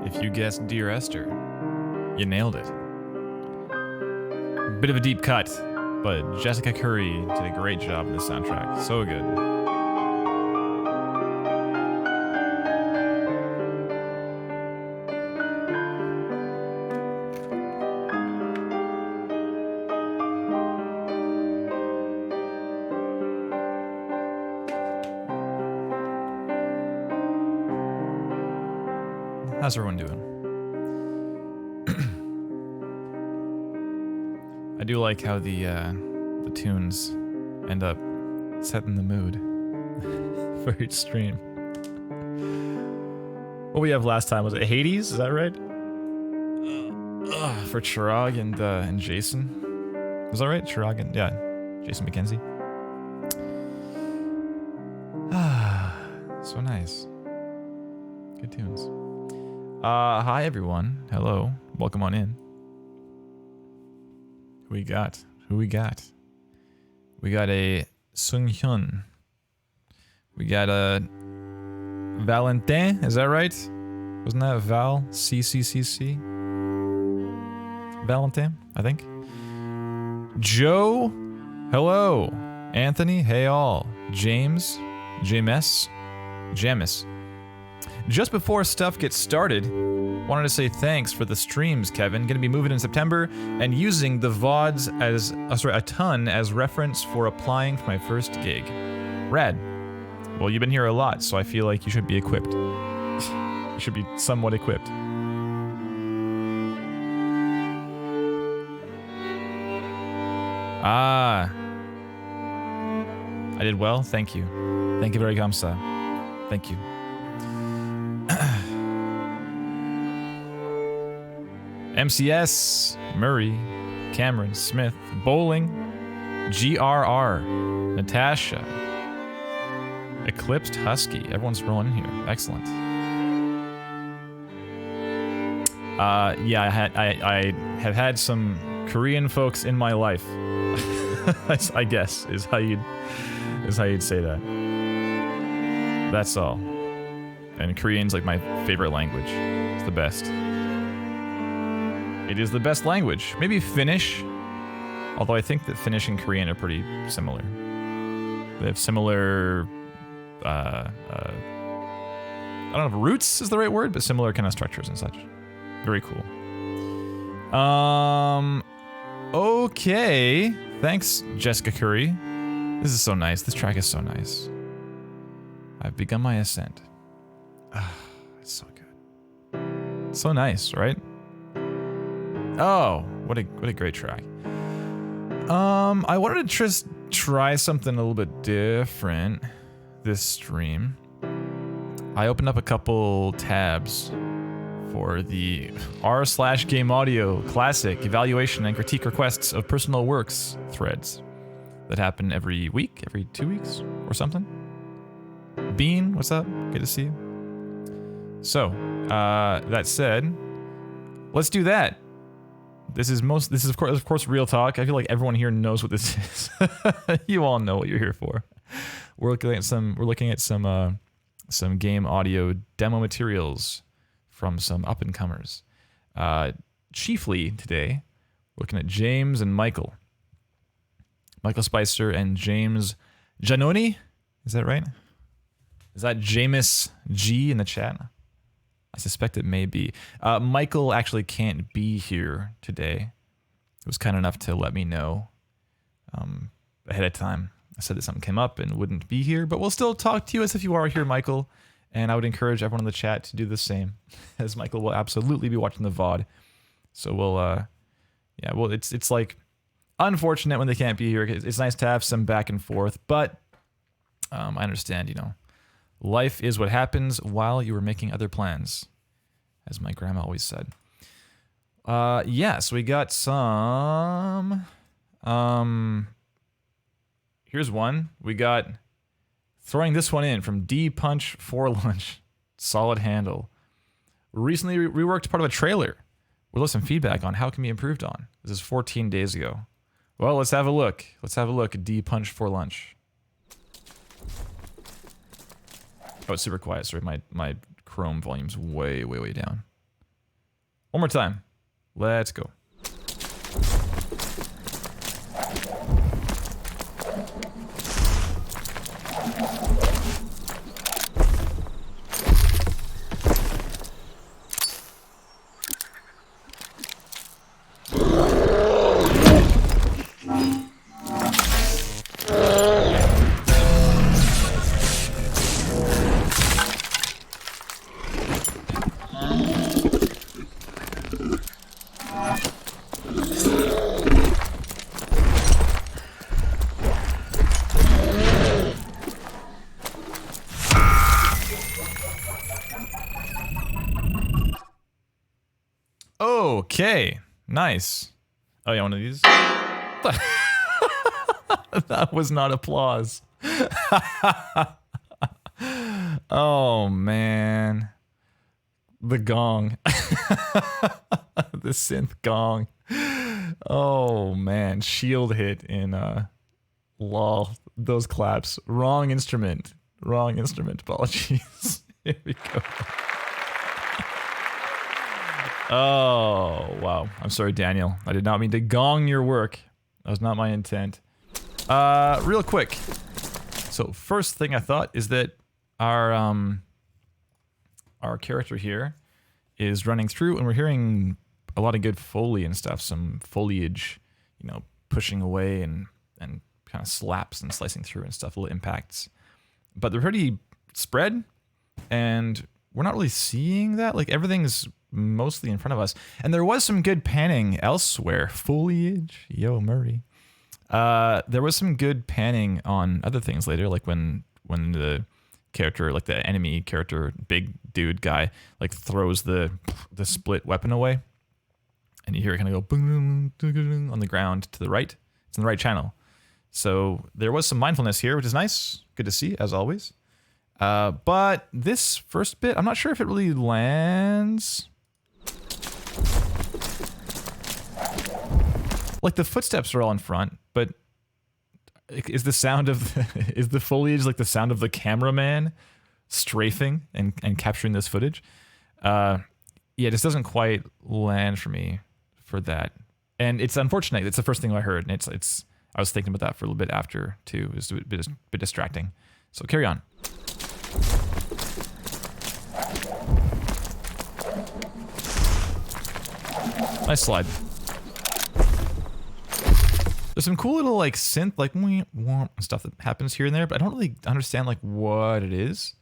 If you guessed Dear Esther, you nailed it. Bit of a deep cut, but Jessica Curry did a great job in the soundtrack. So good. How's everyone doing? I do like how the tunes end up setting the mood for each stream. What we have last time, was it Hades? Is that right? For Chirag and Jason. Was that right? Chirag and Jason McKenzie. So nice. Good tunes. Hi everyone. Hello. Welcome on in. Who we got? We got a Sung Hyun. We got a Valentin. Is that right? Wasn't that Val? C? Valentin, I think. Joe. Hello. Anthony. Hey all. James. James. Just before stuff gets started, wanted to say thanks for the streams, Kevin. Gonna be moving in September and using the VODs as, a ton as reference for applying for my first gig. Rad. Well, you've been here a lot, so I feel like you should be equipped. You should be somewhat equipped. I did well, thank you. Thank you very kamsa. Thank you. MCS, Murray, Cameron, Smith, Bowling, GRR, Natasha, Eclipsed Husky. Everyone's rolling in here. Excellent. I have had some Korean folks in my life. I guess is how you'd say that. That's all. And Korean's like my favorite language. It's the best. It is the best language. Maybe Finnish. Although I think that Finnish and Korean are pretty similar. They have similar, I don't know if roots is the right word, but similar kind of structures and such. Very cool. Okay. Thanks, Jessica Curry. This is so nice. This track is so nice. I've begun my ascent. It's so good. So nice, right? Oh, what a great track. I wanted to just try something a little bit different this stream. I opened up a couple tabs for the r/game audio classic evaluation and critique requests of personal works threads that happen every week, every 2 weeks or something. Bean, what's up? Good to see you. So, that said, let's do that. This is of course real talk. I feel like everyone here knows what this is. You all know what you're here for. We're looking at some game audio demo materials from some up and comers. Chiefly today, we're looking at James and Michael Spicer and James Giannoni. Is that right? Is that Jameis G in the chat? I suspect it may be. Michael actually can't be here today. He was kind enough to let me know ahead of time. I said that something came up and wouldn't be here, but we'll still talk to you as if you are here, Michael. And I would encourage everyone in the chat to do the same, as Michael will absolutely be watching the VOD. So we'll, it's like unfortunate when they can't be here. It's nice to have some back and forth, but I understand, life is what happens while you were making other plans, as my grandma always said. So we got some. Here's one. We got throwing this one in from D Punch for Lunch. Solid handle. Recently reworked part of a trailer. We'll have some feedback on how it can be improved on. This is 14 days ago. Well, let's have a look. Let's have a look at D Punch for Lunch. Oh, it's super quiet. Sorry, my Chrome volume's way down. One more time. Let's go. Okay, nice. Oh yeah, one of these. That was not applause. Oh man, the gong, the synth gong. Oh man, shield hit in lol. Those claps. Wrong instrument. Wrong instrument. Apologies. Here we go. Oh, wow. I'm sorry, Daniel. I did not mean to gong your work. That was not my intent. Real quick. So, first thing I thought is that our character here is running through, and we're hearing a lot of good Foley and stuff. Some foliage, you know, pushing away and kind of slaps and slicing through and stuff, little impacts. But they're pretty spread, and we're not really seeing that. Like, everything's mostly in front of us. And there was some good panning elsewhere. Foliage. Yo, Murray. There was some good panning on other things later, like when the character, like the enemy character, big dude guy, like throws the split weapon away. And you hear it kind of go boom on the ground to the right. It's in the right channel. So there was some mindfulness here, which is nice. Good to see, as always. But this first bit, I'm not sure if it really lands. Like, the footsteps are all in front, but is the sound of is the foliage like the sound of the cameraman strafing and capturing this footage? Yeah, it just doesn't quite land for me for that. And it's unfortunate. It's the first thing I heard, and it's I was thinking about that for a little bit after too. It was a bit distracting. So carry on. Nice slide. There's some cool little like synth like stuff that happens here and there, but I don't really understand like what it is.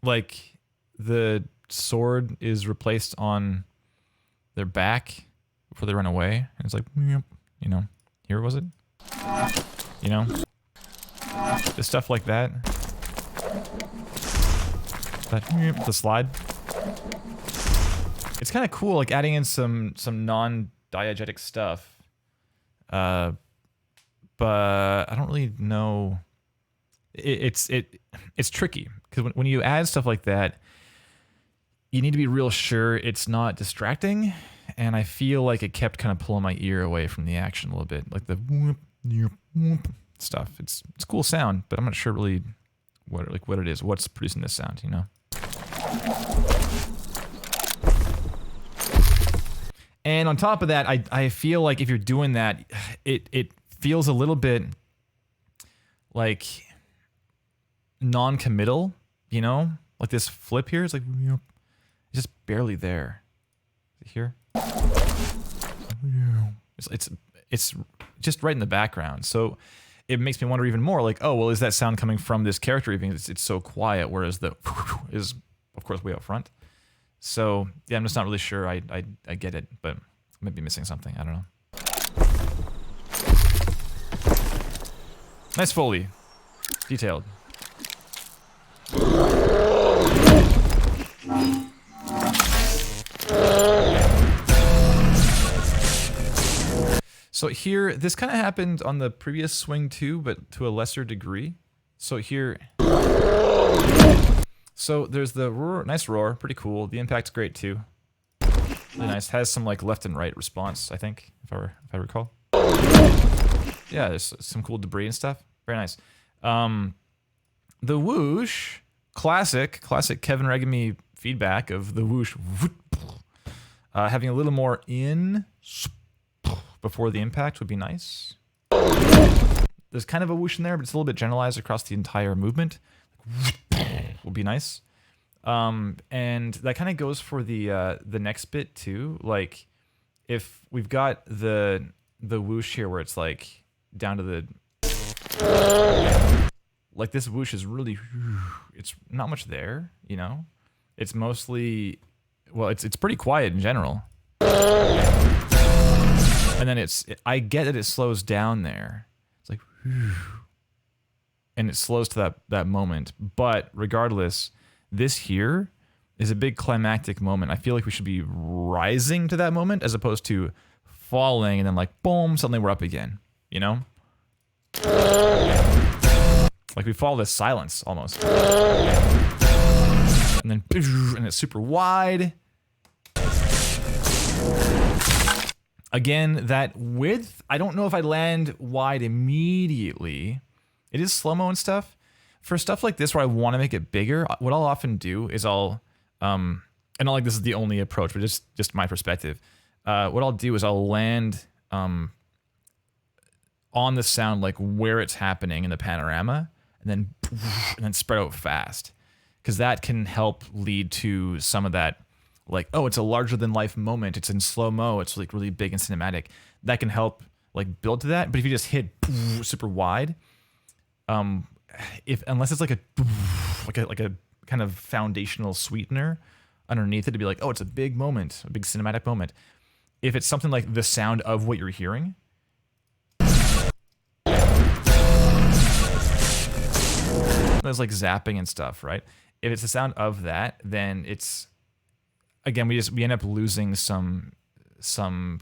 Like the sword is replaced on their back before they run away, and it's like, you know, here was it? You know, just stuff like that. The slide. It's kind of cool, like adding in some non-diegetic stuff. But I don't really know. It's tricky because when you add stuff like that, you need to be real sure it's not distracting. And I feel like it kept kind of pulling my ear away from the action a little bit, like the whoop, whoop stuff. It's cool sound, but I'm not sure really what it is. What's producing this sound, you know? And on top of that, I feel like if you're doing that, it feels a little bit like non-committal, you know? Like this flip here, it's like, it's just barely there. Is it here? It's just right in the background. So it makes me wonder even more, like, oh, well, is that sound coming from this character even? It's so quiet, whereas the is, of course, way up front. So, yeah, I'm just not really sure I get it, but I might be missing something. I don't know. Nice Foley. Detailed. So here, this kind of happened on the previous swing too, but to a lesser degree. So here... So there's the roar, nice roar, pretty cool. The impact's great too. Really nice. Has some like left and right response, I think, if I recall. Yeah, there's some cool debris and stuff. Very nice. The whoosh, classic Kevin Regami feedback of the whoosh. Having a little more in before the impact would be nice. There's kind of a whoosh in there, but it's a little bit generalized across the entire movement. Would be nice. And that kind of goes for the next bit too. Like if we've got the whoosh here where it's like down to the, like this whoosh is really, it's not much there, you know? It's mostly, well, it's pretty quiet in general. And then I get that it slows down there. It's like, and it slows to that moment. But regardless, this here is a big climactic moment. I feel like we should be rising to that moment as opposed to falling and then like, boom, suddenly we're up again, you know? Like we follow this silence almost. And then, and it's super wide. Again, that width, I don't know if I'd land wide immediately. It is slow-mo and stuff. For stuff like this where I want to make it bigger, what I'll often do is and not like this is the only approach, but just my perspective. What I'll do is I'll land on the sound like where it's happening in the panorama, and then spread out fast. Because that can help lead to some of that, like, oh, it's a larger than life moment. It's in slow-mo. It's like really big and cinematic. That can help like build to that. But if you just hit super wide, unless it's like a kind of foundational sweetener underneath it to be like, oh, it's a big moment, a big cinematic moment. If it's something like the sound of what you're hearing, there's like zapping and stuff, right? If it's the sound of that, then it's, again, we end up losing some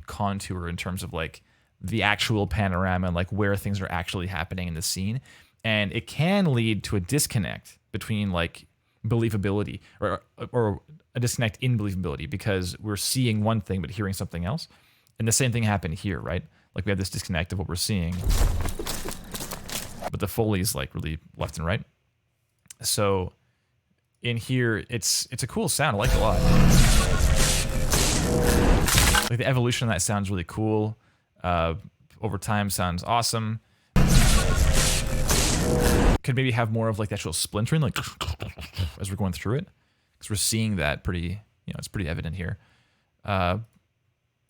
contour in terms of like the actual panorama and like where things are actually happening in the scene. And it can lead to a disconnect between like believability or a disconnect in believability because we're seeing one thing but hearing something else. And the same thing happened here, right? Like we have this disconnect of what we're seeing, but the Foley is like really left and right. So in here, it's a cool sound. I like it a lot. Like the evolution of that sounds really cool. Over time sounds awesome. Could maybe have more of like the actual splintering, like as we're going through it, because we're seeing that pretty, you know, it's pretty evident here. But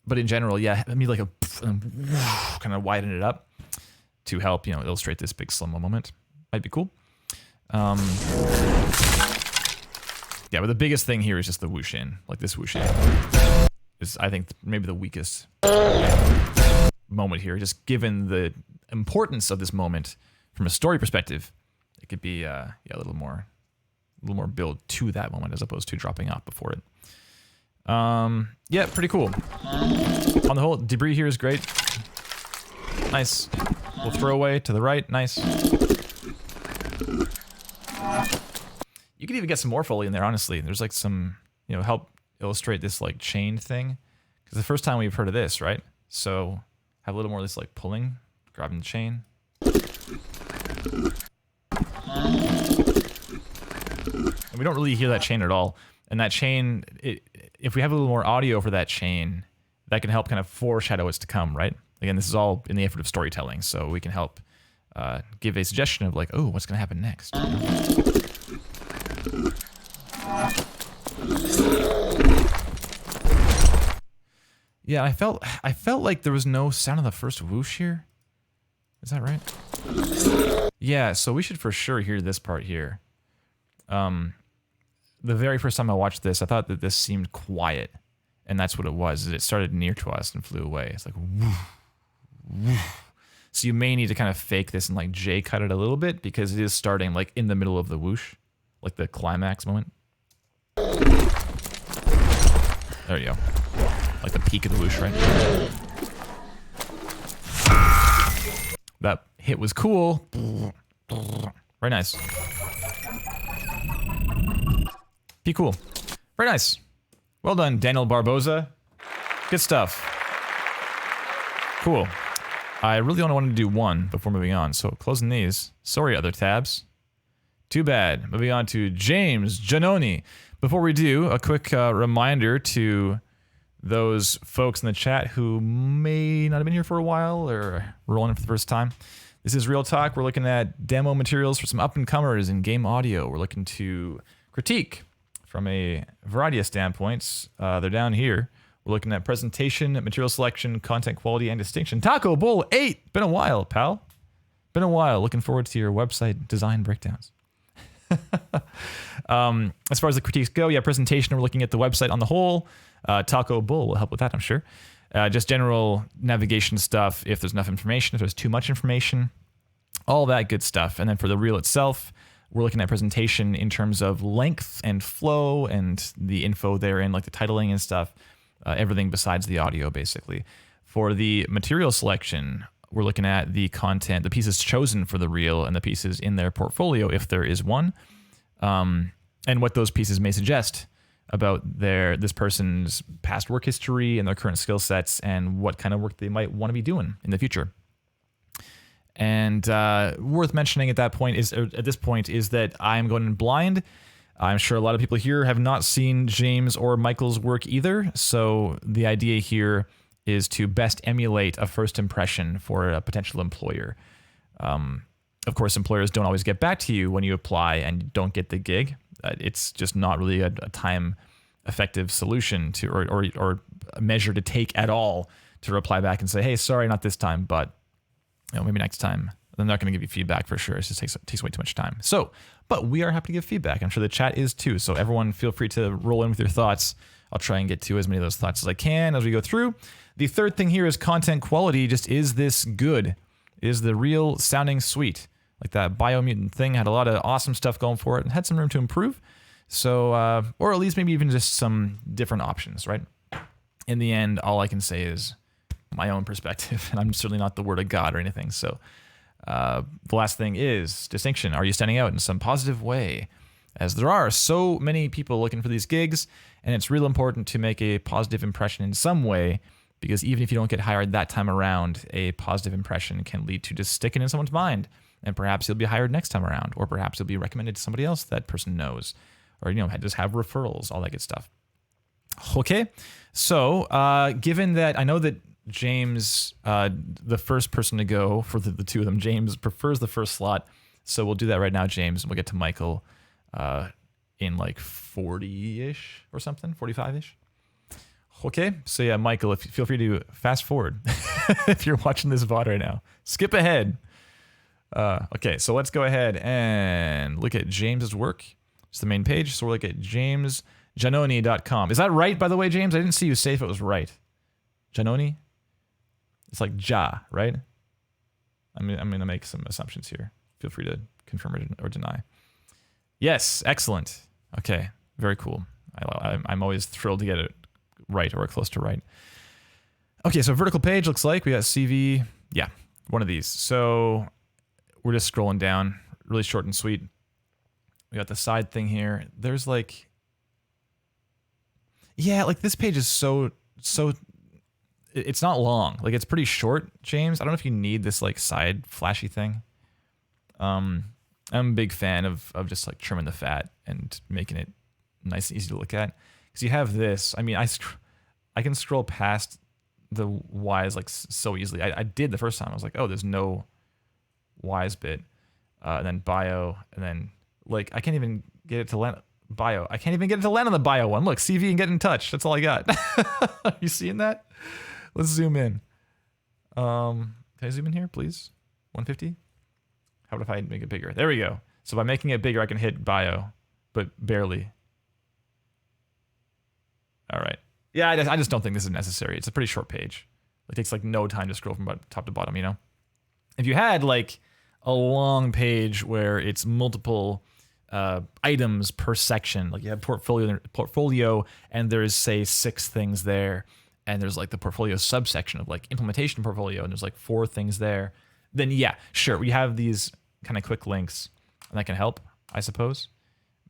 in general, yeah, let me like kind of widen it up to help, you know, illustrate this big slow-mo moment. Might be cool. Yeah, but the biggest thing here is just the whoosh in. Like this whoosh in is, I think, maybe the weakest moment here. Just given the importance of this moment from a story perspective, it could be yeah, a little more build to that moment as opposed to dropping off before it. Yeah, pretty cool. On the whole, debris here is great. Nice. We'll throw away to the right. Nice. You could even get some more Foley in there, honestly. There's like some, you know, help illustrate this like chain thing. Because the first time we've heard of this, right? So have a little more of this like pulling, grabbing the chain. And we don't really hear that chain at all. And that chain, if we have a little more audio for that chain, that can help kind of foreshadow what's to come, right? Again, this is all in the effort of storytelling, so we can help give a suggestion of like, oh, what's going to happen next? Yeah, I felt like there was no sound of the first whoosh here. Is that right? Yeah, so we should for sure hear this part here. The very first time I watched this, I thought that this seemed quiet, and that's what it was. Is it started near to us and flew away. It's like woof, woof. So you may need to kind of fake this and like J cut it a little bit because it is starting like in the middle of the whoosh, like the climax moment. There you go. Like the peak of the whoosh, right? That hit was cool. Very nice. Be cool. Very nice. Well done, Daniel Barboza. Good stuff. Cool. I really only wanted to do one before moving on, so closing these. Sorry, other tabs. Too bad. Moving on to James Giannoni. Before we do, a quick reminder to those folks in the chat who may not have been here for a while or rolling in for the first time. This is Real Talk. We're looking at demo materials for some up-and-comers in game audio. We're looking to critique from a variety of standpoints. They're down here. We're looking at presentation, material selection, content quality, and distinction. Taco Bowl 8. Been a while, pal. Been a while. Looking forward to your website design breakdowns. As far as the critiques go, yeah, presentation, we're looking at the website on the whole. Taco Bull will help with that, I'm sure. Just general navigation stuff, if there's enough information, if there's too much information, all that good stuff. And then for the reel itself, we're looking at presentation in terms of length and flow and the info therein, like the titling and stuff, everything besides the audio, basically. For the material selection, we're looking at the content, the pieces chosen for the reel and the pieces in their portfolio, if there is one, and what those pieces may suggest about this person's past work history and their current skill sets and what kind of work they might want to be doing in the future. And worth mentioning at this point is that I'm going in blind. I'm sure a lot of people here have not seen James or Michael's work either. So the idea here is to best emulate a first impression for a potential employer. Of course, employers don't always get back to you when you apply and don't get the gig. It's just not really a time-effective solution to or a measure to take at all to reply back and say, hey, sorry, not this time, but maybe next time. I'm not going to give you feedback for sure. It just takes way too much time. So, but we are happy to give feedback. I'm sure the chat is too. So everyone feel free to roll in with your thoughts. I'll try and get to as many of those thoughts as I can as we go through. The third thing here is content quality. Just is this good? Is the reel sounding sweet? Like that Biomutant thing had a lot of awesome stuff going for it and had some room to improve. So, or at least maybe even just some different options, right? In the end, all I can say is my own perspective, and I'm certainly not the word of God or anything. So the last thing is distinction. Are you standing out in some positive way? As there are so many people looking for these gigs, and it's real important to make a positive impression in some way, because even if you don't get hired that time around, a positive impression can lead to just sticking in someone's mind. And perhaps you'll be hired next time around, or perhaps you'll be recommended to somebody else that person knows, or just have referrals, all that good stuff. Okay, so given that I know that James, the first person to go for the two of them, James prefers the first slot, so we'll do that right now, James, and we'll get to Michael in like 40-ish or something, 45-ish. Okay, so yeah, Michael, feel free to fast forward if you're watching this VOD right now. Skip ahead. Okay, so let's go ahead and look at James's work. It's the main page, so we'll look at jamesgiannoni.com. Is that right, by the way, James? I didn't see you say if it was right. Giannoni? It's like Ja, right? I'm going to make some assumptions here. Feel free to confirm or deny. Yes, excellent. Okay, very cool. I'm always thrilled to get it right or close to right. Okay, so vertical page looks like we got CV. Yeah, one of these. So we're just scrolling down, really short and sweet. We got the side thing here. There's like, yeah, like this page is so, it's not long. Like it's pretty short, James. I don't know if you need this like side flashy thing. I'm a big fan of just like trimming the fat and making it nice and easy to look at. Because you have this, I mean, I can scroll past the Y's like so easily. I did the first time. I was like, oh, there's no Y's bit. And then bio, and then like I can't even get it to land bio. I can't even get it to land on the bio one. Look, CV and get in touch. That's all I got. Are you seeing that? Let's zoom in. Can I zoom in here, please? 150? How about if I make it bigger? There we go. So by making it bigger, I can hit bio, but barely. All right. Yeah, I just don't think this is necessary. It's a pretty short page. It takes like no time to scroll from top to bottom, you know? If you had like a long page where it's multiple items per section, like you have portfolio and there's say 6 things there, and there's like the portfolio subsection of like implementation portfolio, and there's like 4 things there, then yeah, sure, we have these kind of quick links, and that can help, I suppose.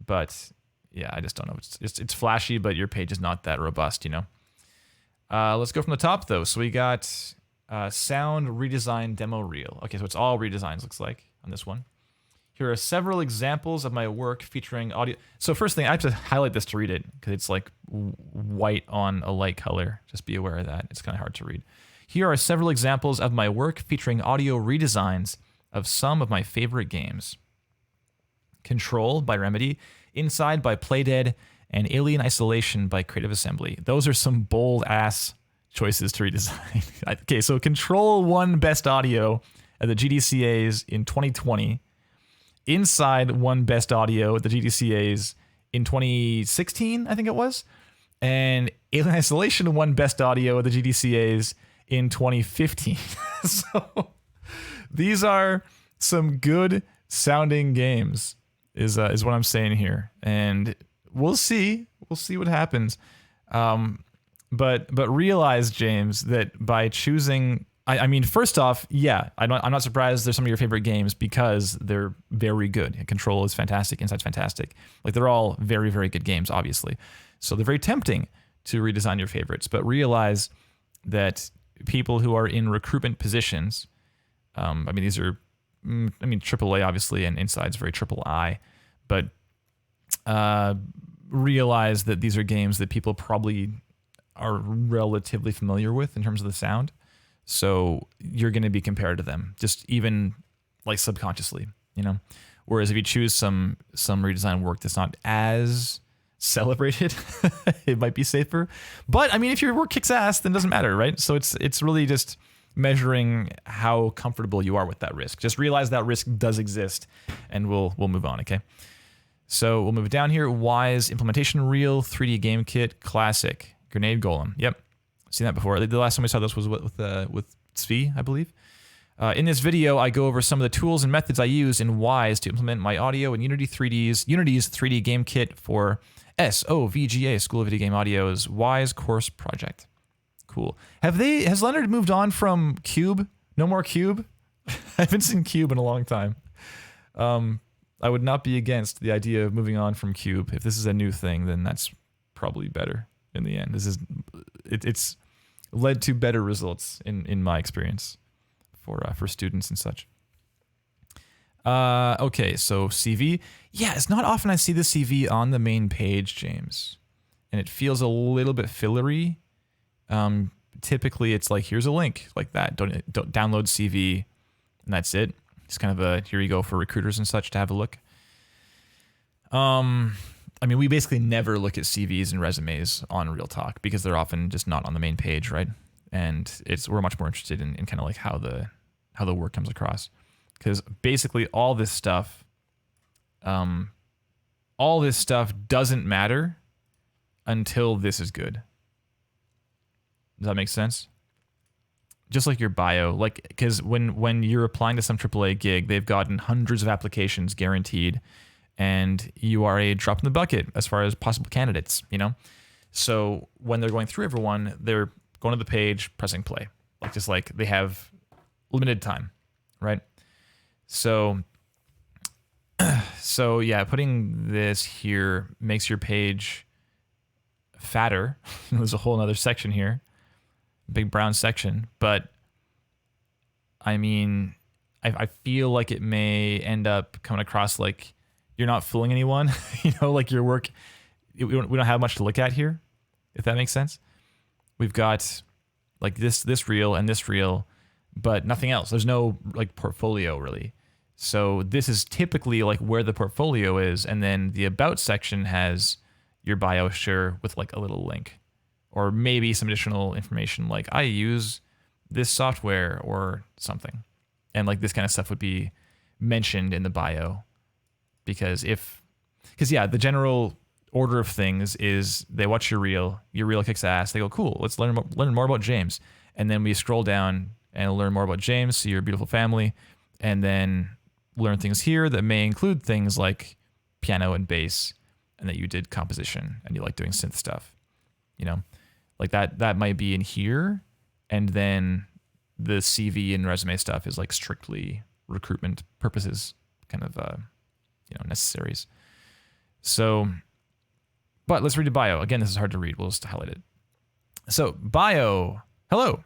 But yeah, I just don't know. It's flashy, but your page is not that robust, you know. Let's go from the top though. So we got sound redesign demo reel. Okay, so it's all redesigns, looks like, on this one. Here are several examples of my work featuring audio. So first thing, I have to highlight this to read it because it's like white on a light color. Just be aware of that. It's kind of hard to read. Here are several examples of my work featuring audio redesigns of some of my favorite games. Control by Remedy, Inside by Playdead, and Alien Isolation by Creative Assembly. Those are some bold-ass choices to redesign. Okay, so Control won Best Audio at the GDCAs in 2020. Inside won Best Audio at the GDCAs in 2016, I think it was. And Alien Isolation won Best Audio at the GDCAs in 2015. So these are some good sounding games, is what I'm saying here. And we'll see. We'll see what happens. But realize, James, that by choosing... I mean, first off, yeah, I'm not surprised they're some of your favorite games because they're very good. Control is fantastic. Inside's fantastic. Like, they're all very, very good games, obviously. So they're very tempting to redesign your favorites. But realize that people who are in recruitment positions, I mean, these are, AAA, obviously, and Inside's very III. But realize that these are games that people probably are relatively familiar with in terms of the sound. So you're going to be compared to them, just even like subconsciously, you know? Whereas if you choose some redesign work that's not as celebrated, it might be safer. But I mean, if your work kicks ass, then it doesn't matter, right? So it's really just measuring how comfortable you are with that risk. Just realize that risk does exist, and we'll move on, okay? So we'll move down here. Wise implementation reel, 3D game kit, classic, grenade golem. Yep. Seen that before. The last time we saw this was with Svi, I believe. In this video, I go over some of the tools and methods I use in Wise to implement my audio and Unity's 3D game kit for SOVGA, School of Video Game Audio's Wise course project. Cool. Has Leonard moved on from Cube? No more Cube? I haven't seen Cube in a long time. I would not be against the idea of moving on from Cube. If this is a new thing, then that's probably better in the end. It's led to better results in my experience for students and such. Okay, so CV. Yeah, it's not often I see the CV on the main page, James, and it feels a little bit fillery. Typically, it's like, here's a link like that. Don't download CV, and that's it. It's kind of a here you go for recruiters and such to have a look. I mean, we basically never look at CVs and resumes on Real Talk because they're often just not on the main page, right? And we're much more interested in kind of like how the work comes across, because basically all this stuff doesn't matter until this is good. Does that make sense? Just like your bio, like, because when you're applying to some AAA gig, they've gotten hundreds of applications guaranteed, and you are a drop in the bucket as far as possible candidates, you know? So when they're going through everyone, they're going to the page, pressing play. Just like they have limited time, right? So yeah, putting this here makes your page fatter. There's a whole other section here, big brown section, but I mean, I feel like it may end up coming across like you're not fooling anyone, you know, like your work, we don't have much to look at here, if that makes sense. We've got like this reel and this reel, but nothing else. There's no like portfolio really. So this is typically like where the portfolio is, and then the about section has your bio share with like a little link, or maybe some additional information like I use this software or something. And like this kind of stuff would be mentioned in the bio. Because yeah, the general order of things is they watch your reel kicks ass, they go, cool, let's learn more about James. And then we scroll down and learn more about James, see your beautiful family, and then learn things here that may include things like piano and bass, and that you did composition and you like doing synth stuff, you know? Like that might be in here, and then the CV and resume stuff is like strictly recruitment purposes, kind of necessaries. So, but let's read the bio. Again, this is hard to read. We'll just highlight it. So, bio. Hello.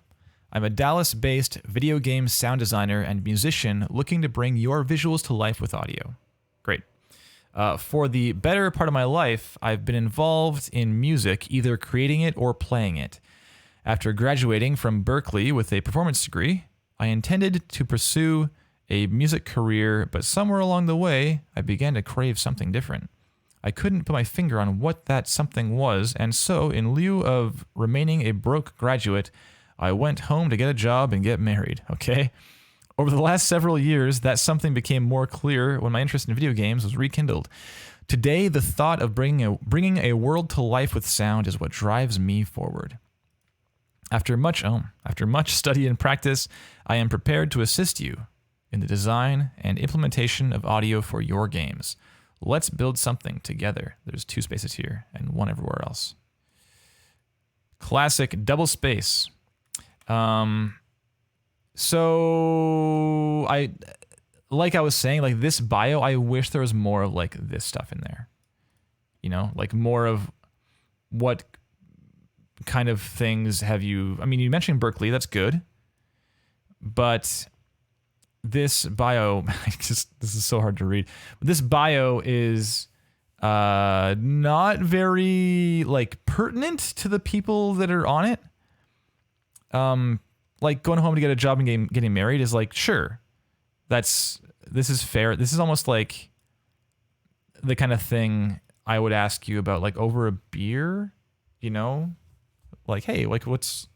I'm a Dallas-based video game sound designer and musician looking to bring your visuals to life with audio. Great. For the better part of my life, I've been involved in music, either creating it or playing it. After graduating from Berkeley with a performance degree, I intended to pursue a music career, but somewhere along the way, I began to crave something different. I couldn't put my finger on what that something was, and so, in lieu of remaining a broke graduate, I went home to get a job and get married, okay? Over the last several years, that something became more clear when my interest in video games was rekindled. Today, the thought of bringing a world to life with sound is what drives me forward. After much study and practice, I am prepared to assist you in the design and implementation of audio for your games. Let's build something together. There's 2 spaces here and 1 everywhere else. Classic double space. So like I was saying, like this bio, I wish there was more of like this stuff in there. You know, like more of what kind of things have you, I mean, you mentioned Berkeley, that's good. But this bio, this is so hard to read. This bio is not very like pertinent to the people that are on it. Like going home to get a job and getting married is like, sure, this is fair. This is almost like the kind of thing I would ask you about like over a beer, you know, like, hey, like what's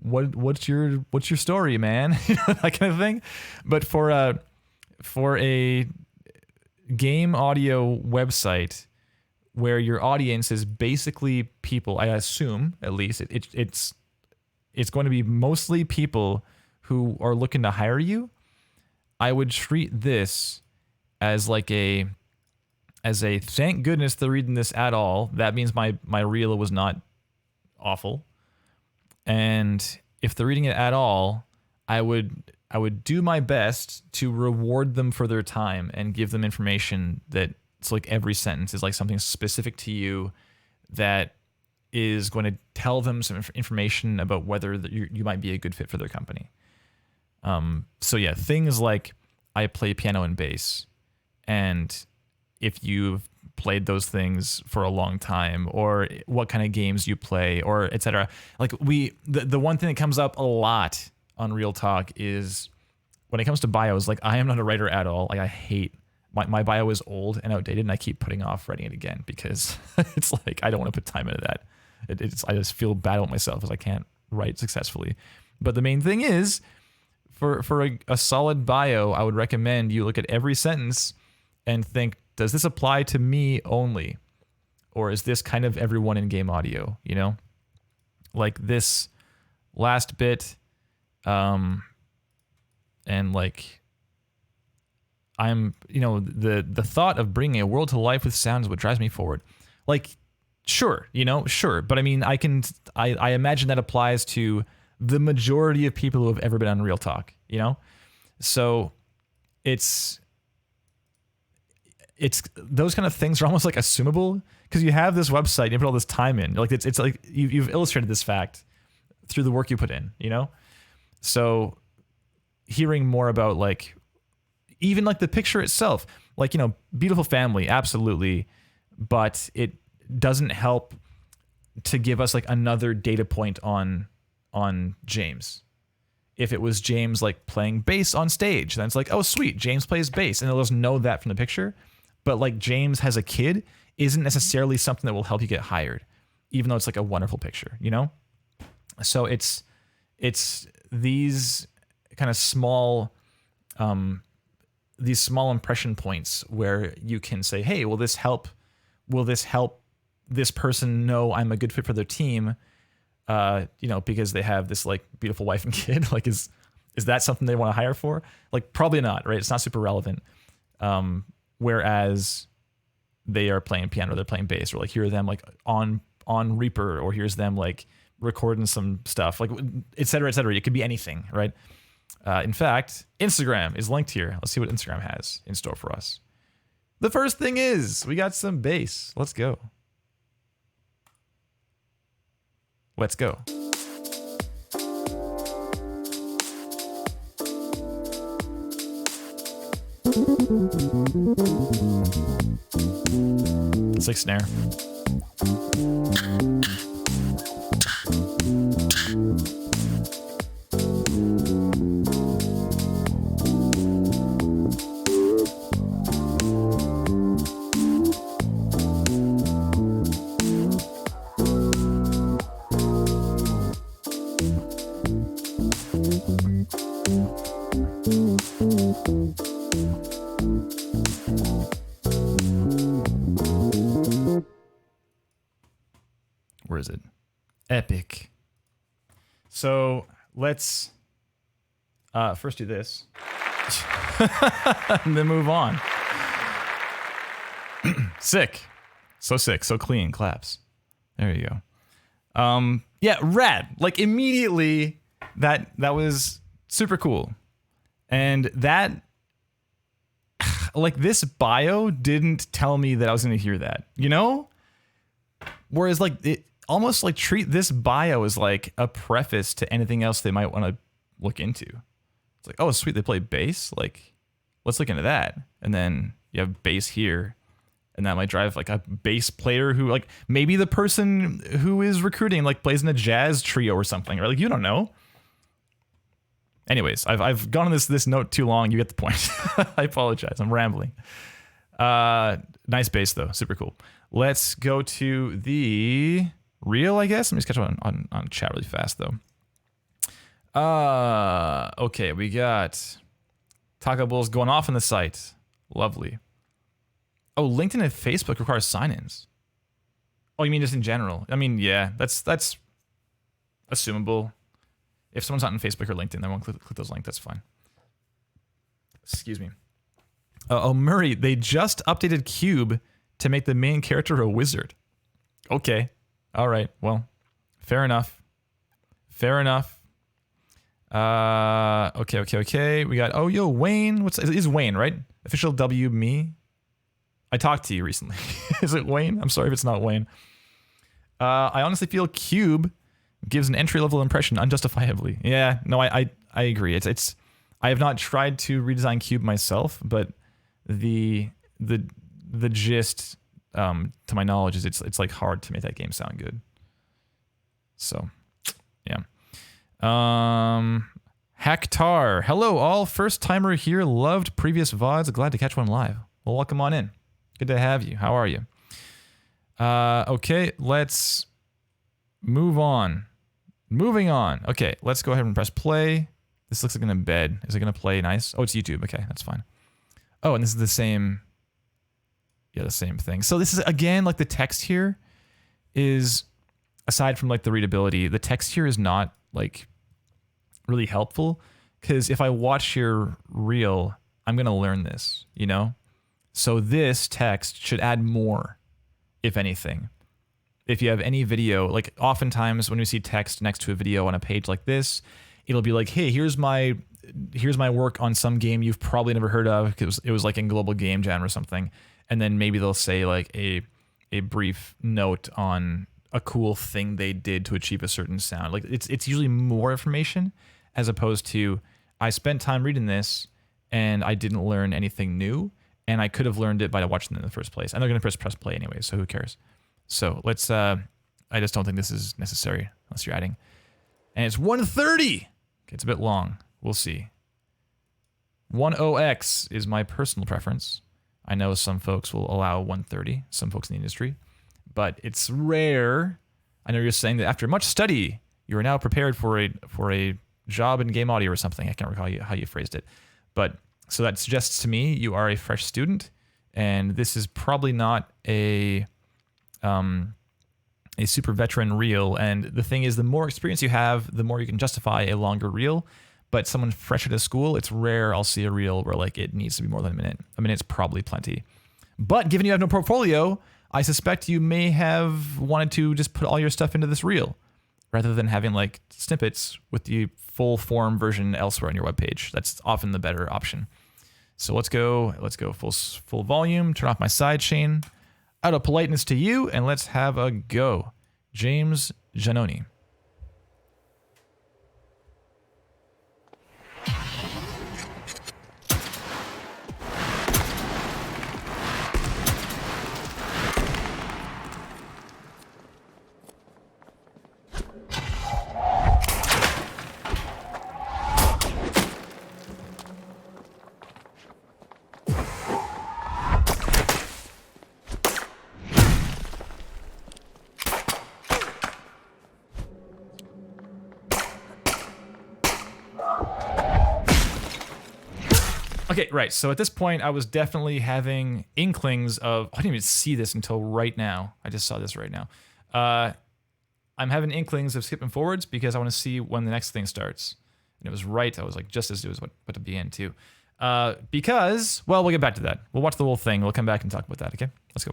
your story, man? You know, that kind of thing. But for a game audio website where your audience is basically people, I assume at least it's going to be mostly people who are looking to hire you, I would treat this as like a thank goodness they're reading this at all. That means my reel was not awful. And if they're reading it at all, I would do my best to reward them for their time and give them information that it's like every sentence is like something specific to you that is going to tell them some information about whether you might be a good fit for their company. So yeah, things like I play piano and bass, and if you've played those things for a long time, or what kind of games you play, or etc. Like the one thing that comes up a lot on Real Talk is when it comes to bios, like I am not a writer at all. Like I hate my bio is old and outdated, and I keep putting off writing it again because it's like I don't want to put time into that. I just feel bad about myself as I can't write successfully. But the main thing is, for a solid bio, I would recommend you look at every sentence and think, does this apply to me only? Or is this kind of everyone in game audio, you know? Like this last bit, and like I'm, you know, the thought of bringing a world to life with sound is what drives me forward. Like, sure, you know, sure. But I mean, I imagine that applies to the majority of people who have ever been on Real Talk, you know? So it's those kind of things are almost like assumable because you have this website, you put all this time in. Like it's like you've illustrated this fact through the work you put in, you know? So hearing more about like, even like the picture itself, like, you know, beautiful family, absolutely. But it doesn't help to give us like another data point on James. If it was James like playing bass on stage, then it's like, oh sweet, James plays bass, and they'll just know that from the picture. But like James has a kid isn't necessarily something that will help you get hired, even though it's like a wonderful picture, you know? So it's these kind of small impression points where you can say, hey, will this help this person know I'm a good fit for their team? You know, because they have this like beautiful wife and kid. Like, is that something they want to hire for? Like, probably not, right? It's not super relevant. Whereas they are playing piano, or they're playing bass, or like here are them like on Reaper, or here's them like recording some stuff, like et cetera, et cetera. It could be anything, right? In fact, Instagram is linked here. Let's see what Instagram has in store for us. The first thing is we got some bass. Let's go. Let's go. It's like snare. Where is it? Epic. So let's first do this and then move on. Sick. So sick. So clean. Claps. There you go. Yeah, rad. Like immediately that was super cool. And that like this bio didn't tell me that I was going to hear that, you know? Whereas like it almost like treat this bio as like a preface to anything else they might want to look into. It's like, oh, sweet, they play bass. Like, let's look into that. And then you have bass here. And that might drive like a bass player who like maybe the person who is recruiting like plays in a jazz trio or something, or like, you don't know. Anyways, I've gone on this note too long. You get the point. I apologize. I'm rambling. Nice bass though. Super cool. Let's go to the reel, I guess. Let me just catch up on chat really fast though. Okay, we got Taco Bowl's going off on the site. Lovely. Oh, LinkedIn and Facebook require sign-ins. Oh, you mean just in general? I mean, yeah, that's assumable. If someone's not on Facebook or LinkedIn, they won't click those links. That's fine. Excuse me. Oh, Murray, they just updated Cube to make the main character a wizard. Okay. All right. Well, fair enough. Fair enough. Okay. We got, oh, yo, Wayne. It is Wayne, right? Official W me. I talked to you recently. Is it Wayne? I'm sorry if it's not Wayne. I honestly feel Cube gives an entry-level impression unjustifiably. Yeah, no, I agree. It's I have not tried to redesign Cube myself, but the gist, to my knowledge, is it's like hard to make that game sound good. So, yeah. Hectar, hello all, first timer here. Loved previous VODs. Glad to catch one live. Well, welcome on in. Good to have you. How are you? Okay, let's move on. Moving on. Okay, let's go ahead and press play. This looks like an embed. Is it going to play nice? Oh, it's YouTube. Okay, that's fine. Oh, and this is the same. Yeah, the same thing. So this is, again, like the text here is, aside from like the readability, the text here is not like really helpful, because if I watch your reel, I'm going to learn this, you know? So this text should add more, if anything. If you have any video, like oftentimes when we see text next to a video on a page like this, it'll be like, hey, here's my work on some game you've probably never heard of, because it was like in Global Game Jam or something. And then maybe they'll say like a brief note on a cool thing they did to achieve a certain sound. Like it's usually more information, as opposed to, I spent time reading this and I didn't learn anything new, and I could have learned it by watching it in the first place. And they're going to press play anyway, so who cares? So let's, I just don't think this is necessary unless you're adding. And it's 1:30. Okay, it's a bit long. We'll see. 10x is my personal preference. I know some folks will allow 1:30, some folks in the industry, but it's rare. I know you're saying that after much study, you are now prepared for a job in game audio or something. I can't recall how you phrased it. But so that suggests to me you are a fresh student, and this is probably not a super veteran reel. And the thing is, the more experience you have, the more you can justify a longer reel. But someone fresh out of school, it's rare I'll see a reel where like it needs to be more than a minute. A minute's probably plenty. But given you have no portfolio, I suspect you may have wanted to just put all your stuff into this reel, rather than having like snippets with the full form version elsewhere on your webpage. That's often the better option. So let's go full volume, turn off my sidechain, out of politeness to you, and let's have a go. James Giannoni. Okay, right. So at this point, I was definitely having inklings of. I didn't even see this until right now. I just saw this right now. I'm having inklings of skipping forwards because I want to see when the next thing starts. And it was right. I was like, just as it was what to be in too. Because, well, we'll get back to that. We'll watch the whole thing. We'll come back and talk about that. Okay, let's go.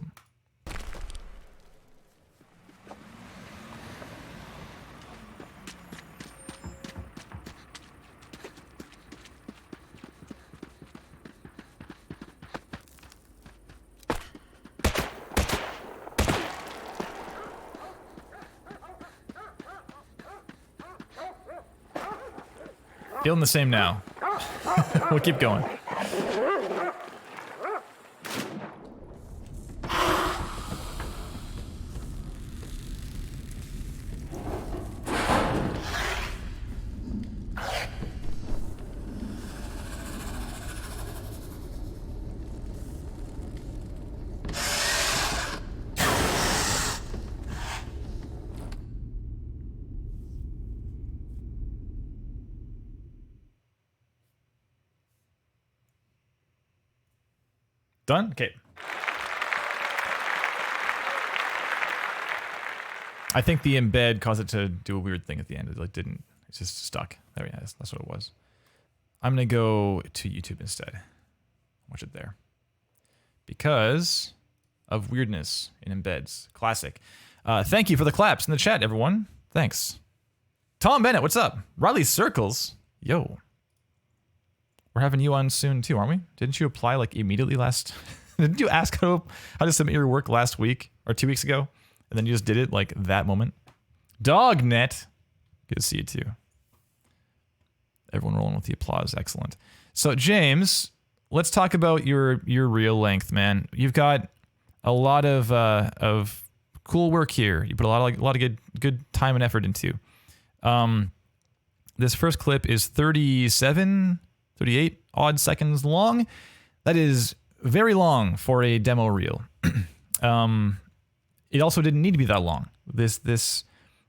Feeling the same now. We'll keep going. Done? Okay. I think the embed caused it to do a weird thing at the end. It like didn't. It's just stuck. There we go. That's what it was. I'm gonna go to YouTube instead. Watch it there. Because of weirdness in embeds. Classic. Thank you for the claps in the chat, everyone. Thanks. Tom Bennett, what's up? Riley Circles. Yo. We're having you on soon too, aren't we? Didn't you apply like immediately last? Didn't you ask how to submit your work last week or 2 weeks ago? And then you just did it like that moment? Dognet. Good to see you too. Everyone rolling with the applause. Excellent. So James, let's talk about your real length, man. You've got a lot of cool work here. You put a lot of good time and effort into. This first clip is 38 odd seconds long. That is very long for a demo reel. It also didn't need to be that long. This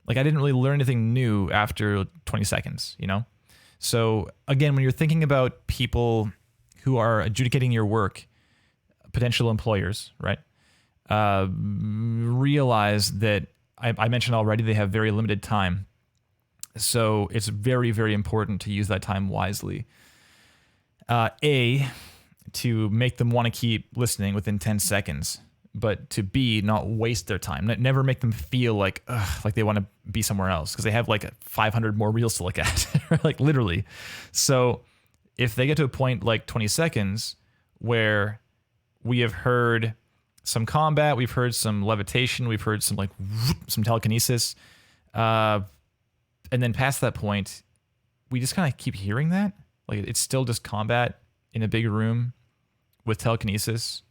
like I didn't really learn anything new after 20 seconds, you know? So again, when you're thinking about people who are adjudicating your work, potential employers, right? Realize that I mentioned already they have very limited time. So it's very, very important to use that time wisely. A, to make them want to keep listening within 10 seconds, but to B, not waste their time. Never make them feel like they want to be somewhere else because they have like 500 more reels to look at, like literally. So if they get to a point like 20 seconds where we have heard some combat, we've heard some levitation, we've heard some like some telekinesis, and then past that point, we just kind of keep hearing that. Like it's still just combat in a big room with telekinesis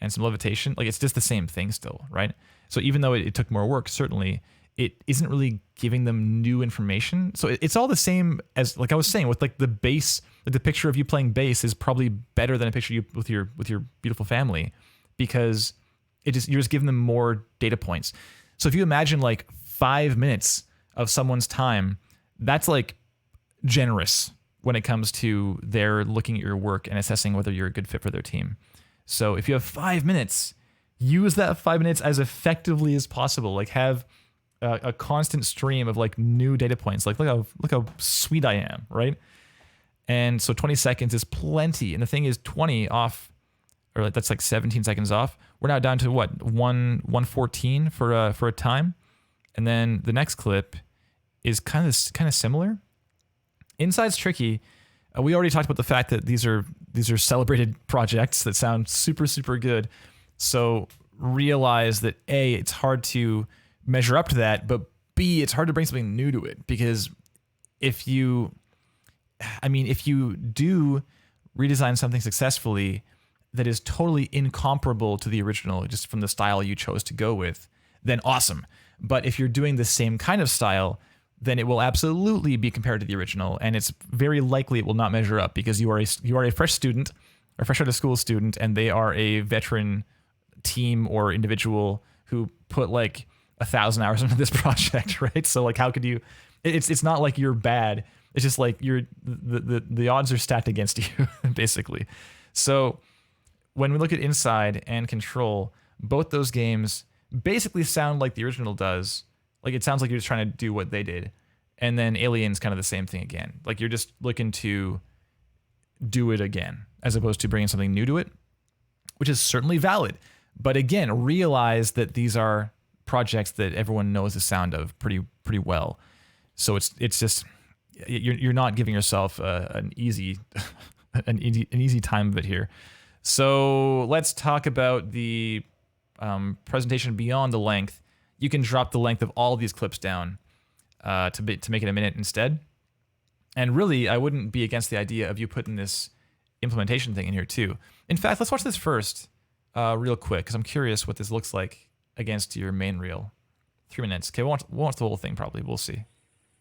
and some levitation. Like it's just the same thing still, right? So even though it took more work, certainly it isn't really giving them new information. So it's all the same as, like I was saying, with like the bass, like the picture of you playing bass is probably better than a picture of you with your beautiful family, because you're just giving them more data points. So if you imagine like 5 minutes of someone's time, that's like generous when it comes to their looking at your work and assessing whether you're a good fit for their team. So if you have 5 minutes, use that 5 minutes as effectively as possible. Like have a constant stream of like new data points. Like look how sweet I am, right? And so 20 seconds is plenty. And the thing is 20 off, or like that's like 17 seconds off. We're now down to what, 114 for a time. And then the next clip is kind of similar. Inside's tricky. We already talked about the fact that these are celebrated projects that sound super, super good. So realize that A, it's hard to measure up to that, but B, it's hard to bring something new to it, because if you do redesign something successfully that is totally incomparable to the original, just from the style you chose to go with, then awesome. But if you're doing the same kind of style, then it will absolutely be compared to the original, and it's very likely it will not measure up, because you are a fresh student, or fresh out of school student, and they are a veteran team or individual who put like 1,000 hours into this project, right? So like, how could you? It's not like you're bad It's just like the odds are stacked against you, basically. So when we look at Inside and Control, both those games basically sound like the original does. Like it sounds like you're just trying to do what they did. And then Alien's kind of the same thing again. Like you're just looking to do it again, as opposed to bringing something new to it, which is certainly valid. But again, realize that these are projects that everyone knows the sound of pretty well. So it's just you're not giving yourself an easy time of it here. So let's talk about the presentation beyond the length. You can drop the length of all these clips down to make it a minute instead. And really, I wouldn't be against the idea of you putting this implementation thing in here too. In fact, let's watch this first real quick, because I'm curious what this looks like against your main reel. 3 minutes. Okay, we'll watch the whole thing probably. We'll see.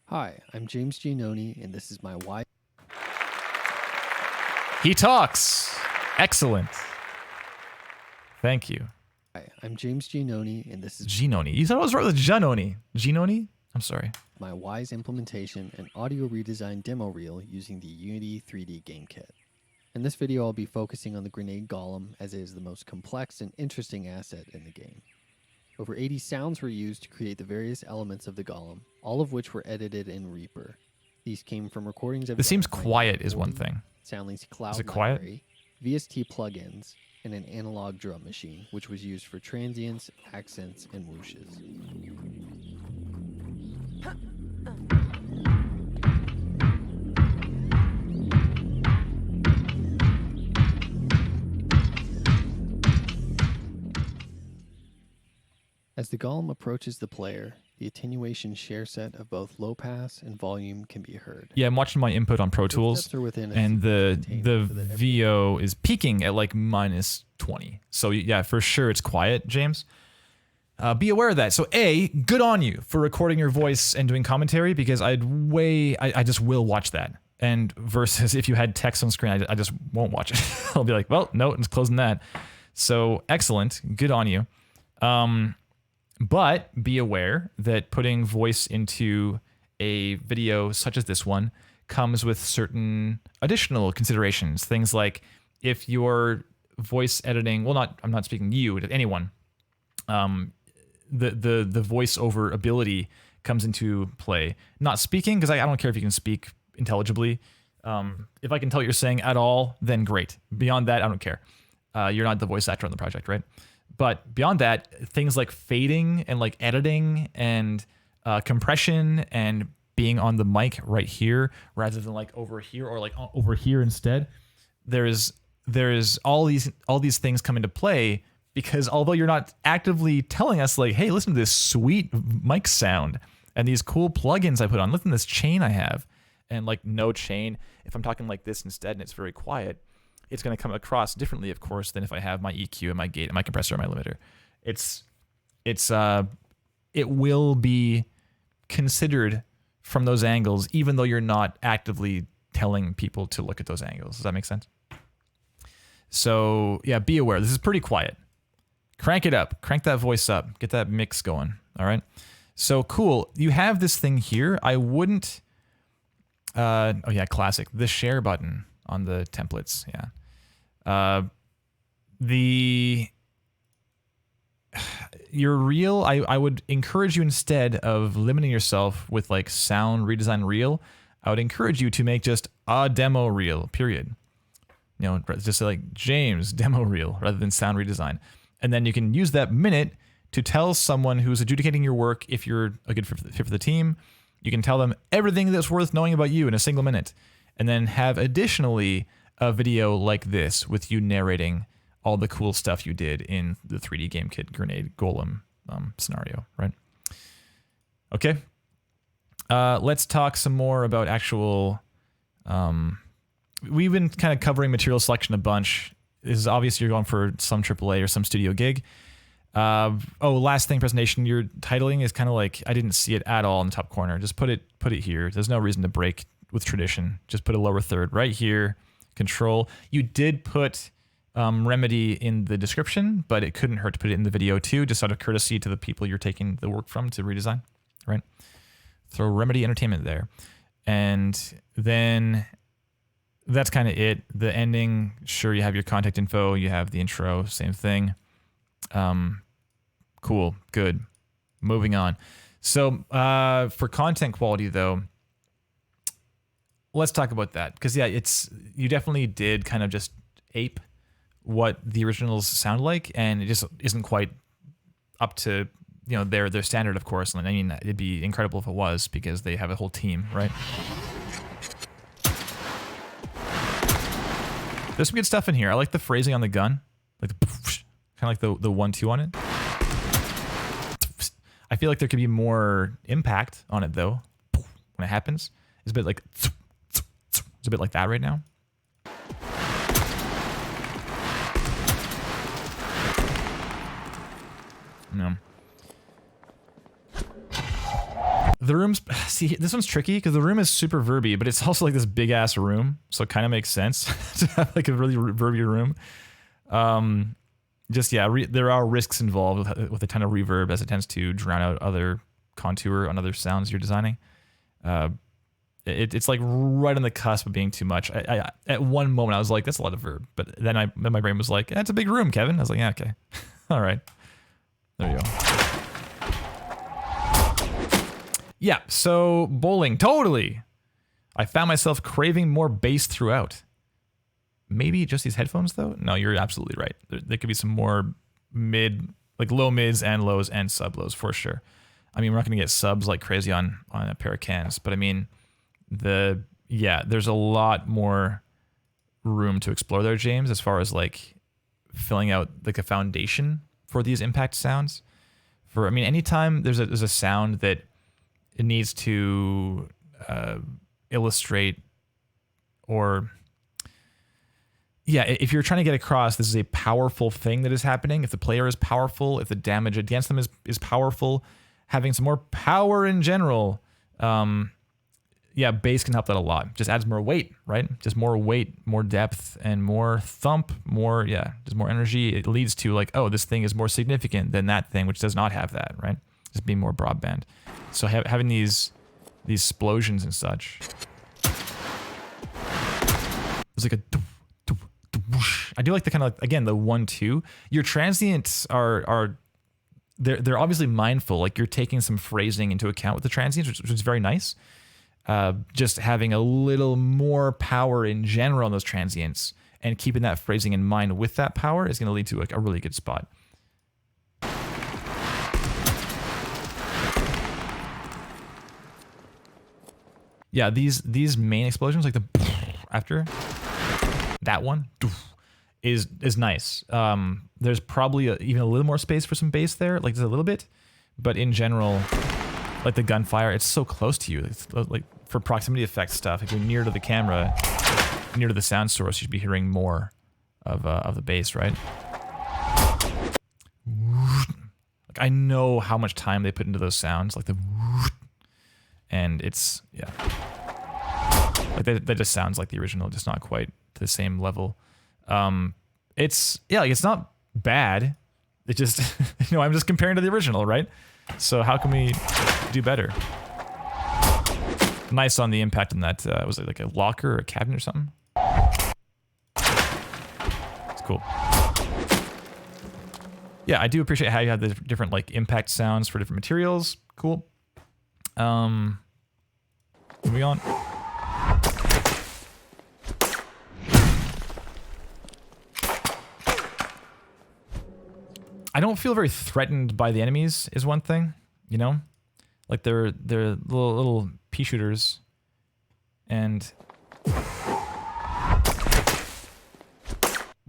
Hi, I'm James Giannoni, and this is my wife. He talks. Excellent. Thank you. Hi, I'm James Giannoni, and this is Giannoni. You thought I was right with Giannoni. Giannoni? I'm sorry. My Wise implementation and audio redesign demo reel using the Unity 3D game kit. In this video, I'll be focusing on the grenade golem, as it is the most complex and interesting asset in the game. Over 80 sounds were used to create the various elements of the golem, all of which were edited in Reaper. These came from recordings of... This seems quiet is one thing. Soundlinks Cloud Is it quiet? Library, VST plugins, and an analog drum machine, which was used for transients, accents, and whooshes. As the golem approaches the player, the attenuation share set of both low pass and volume can be heard. Yeah, I'm watching my input on Pro Tools, and the VO is peaking at like -20. So yeah, for sure it's quiet, James. Be aware of that. So A, good on you for recording your voice and doing commentary, because I just will watch that. And versus if you had text on screen, I just won't watch it. I'll be like, well, no, it's closing that. So excellent, good on you. But be aware that putting voice into a video such as this one comes with certain additional considerations. Things like if you're voice editing, well, I'm not speaking to you, to anyone. The voiceover ability comes into play. Not speaking, because I don't care if you can speak intelligibly. If I can tell what you're saying at all, then great. Beyond that, I don't care. You're not the voice actor on the project, right? But beyond that, things like fading and like editing and compression and being on the mic right here rather than like over here or like over here instead, there's all these things come into play, because although you're not actively telling us like, hey, listen to this sweet mic sound and these cool plugins I put on, listen to this chain I have, and like no chain, if I'm talking like this instead and it's very quiet, it's going to come across differently, of course, than if I have my EQ and my gate and my compressor and my limiter. It will be considered from those angles, even though you're not actively telling people to look at those angles. Does that make sense? So yeah, be aware. This is pretty quiet. Crank it up. Crank that voice up. Get that mix going. All right. So cool. You have this thing here. I wouldn't. Oh yeah, classic. The share button on the templates. Yeah. Your reel, I would encourage you, instead of limiting yourself with like sound redesign reel, I would encourage you to make just a demo reel, period. You know, just say like James demo reel rather than sound redesign. And then you can use that minute to tell someone who's adjudicating your work, if you're a good fit for the team, you can tell them everything that's worth knowing about you in a single minute. And then have additionally a video like this with you narrating all the cool stuff you did in the 3D game kit grenade golem scenario, right? Okay. Let's talk some more about actual... we've been kind of covering material selection a bunch. This is obvious you're going for some AAA or some studio gig. Last thing, presentation. Your titling is kind of like, I didn't see it at all in the top corner. Just put it here. There's no reason to break with tradition. Just put a lower third right here. Control. You did put Remedy in the description, but it couldn't hurt to put it in the video too, just out of courtesy to the people you're taking the work from to redesign, right? Throw Remedy Entertainment there. And then that's kind of it. The ending, sure, you have your contact info, you have the intro, same thing. Cool, good. Moving on. So for content quality, though, let's talk about that. Because, yeah, you definitely did kind of just ape what the originals sound like, and it just isn't quite up to their standard, of course. And I mean, it'd be incredible if it was, because they have a whole team, right? There's some good stuff in here. I like the phrasing on the gun, like the kind of like the 1-2 on it. I feel like there could be more impact on it though when it happens. It's a bit like that right now. No. The room's, see, this one's tricky because the room is super verby, but it's also like this big ass room, so it kind of makes sense to have like a really verby room. Just, yeah, there are risks involved with a ton of reverb, as it tends to drown out other contour on other sounds you're designing. It's like right on the cusp of being too much. I at one moment I was like, that's a lot of verb, but then my brain was like, it's a big room, Kevin. I was like, yeah, okay, all right, there you go. Yeah, so bowling, totally. I found myself craving more bass throughout. Maybe just these headphones, though? No, you're absolutely right. There could be some more low mids and lows and sub lows for sure. I mean, we're not going to get subs like crazy on a pair of cans, but I mean, there's a lot more room to explore there, James, as far as like filling out like a foundation for these impact sounds. Anytime there's a sound that it needs to illustrate or... Yeah, if you're trying to get across this is a powerful thing that is happening, if the player is powerful, if the damage against them is powerful, having some more power in general, bass can help that a lot. Just adds more weight, right? Just more weight, more depth, and more thump, just more energy. It leads to like, oh, this thing is more significant than that thing, which does not have that, right? Just being more broadband. So having these explosions and such. It's like a... I do like the kind of, again, the 1-2. Your transients are they're obviously mindful. Like you're taking some phrasing into account with the transients, which is very nice. Just having a little more power in general on those transients and keeping that phrasing in mind with that power is going to lead to like a really good spot. Yeah, these main explosions, like the after that one is nice. There's probably even a little more space for some bass there, like just a little bit, but in general, like the gunfire, it's so close to you. It's like for proximity effect stuff, if you're near to the camera, near to the sound source, you should be hearing more of the bass, right? Like I know how much time they put into those sounds, like the, and it's like that just sounds like the original, just not quite to the same level. It's not bad. It just I'm just comparing to the original, right? So how can we do better? Nice on the impact on that. Was it like a locker or a cabinet or something? It's cool. Yeah, I do appreciate how you have the different like impact sounds for different materials. Cool. Moving on. I don't feel very threatened by the enemies is one thing, like they're little pea shooters, and we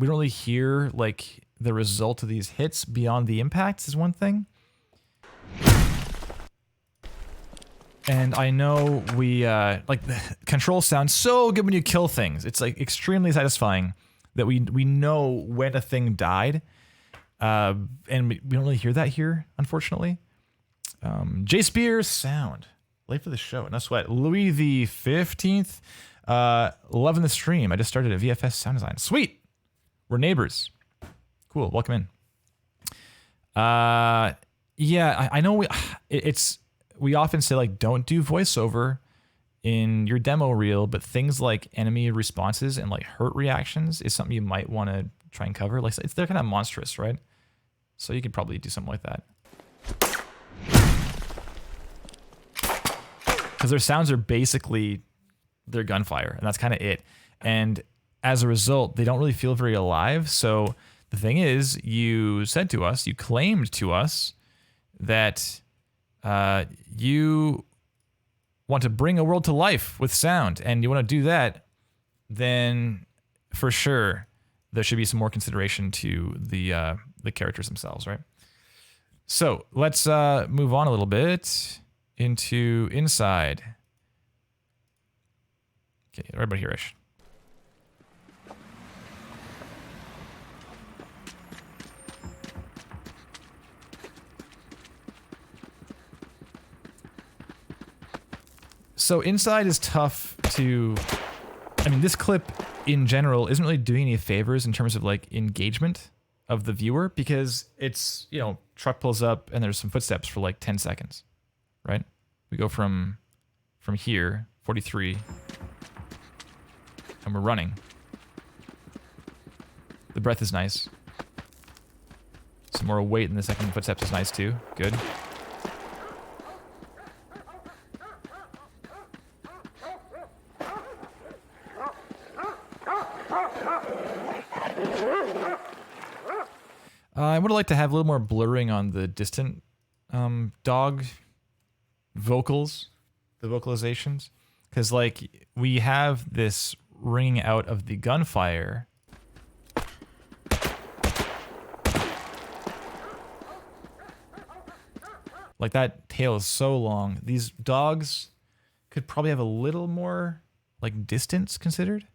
don't really hear like the result of these hits beyond the impacts is one thing. And I know we like the control sounds so good when you kill things. It's like extremely satisfying that we know when a thing died. And we don't really hear that here, unfortunately. J Spears sound. Late for the show. No sweat. Louis the 15th. Loving the stream. I just started a VFS sound design. Sweet. We're neighbors. Cool. Welcome in. I know we often say like don't do voiceover in your demo reel, but things like enemy responses and like hurt reactions is something you might want to try and cover. Like they're kind of monstrous, right? So you could probably do something like that. Because their sounds are basically their gunfire, and that's kind of it. And as a result, they don't really feel very alive. So the thing is, you said to us, you claimed to us that you want to bring a world to life with sound, and you want to do that, then for sure there should be some more consideration to the characters themselves, right? So let's move on a little bit into inside. Okay, everybody here-ish. So inside is tough to, I mean, this clip in general isn't really doing any favors in terms of like engagement of the viewer, because it's, you know, truck pulls up and there's some footsteps for like 10 seconds, right? We go from here, 43, and we're running. The breath is nice. Some more weight in the second footsteps is nice too. Good. I would like to have a little more blurring on the distant dog vocals, the vocalizations, because like we have this ringing out of the gunfire. Like that tail is so long. These dogs could probably have a little more like distance considered.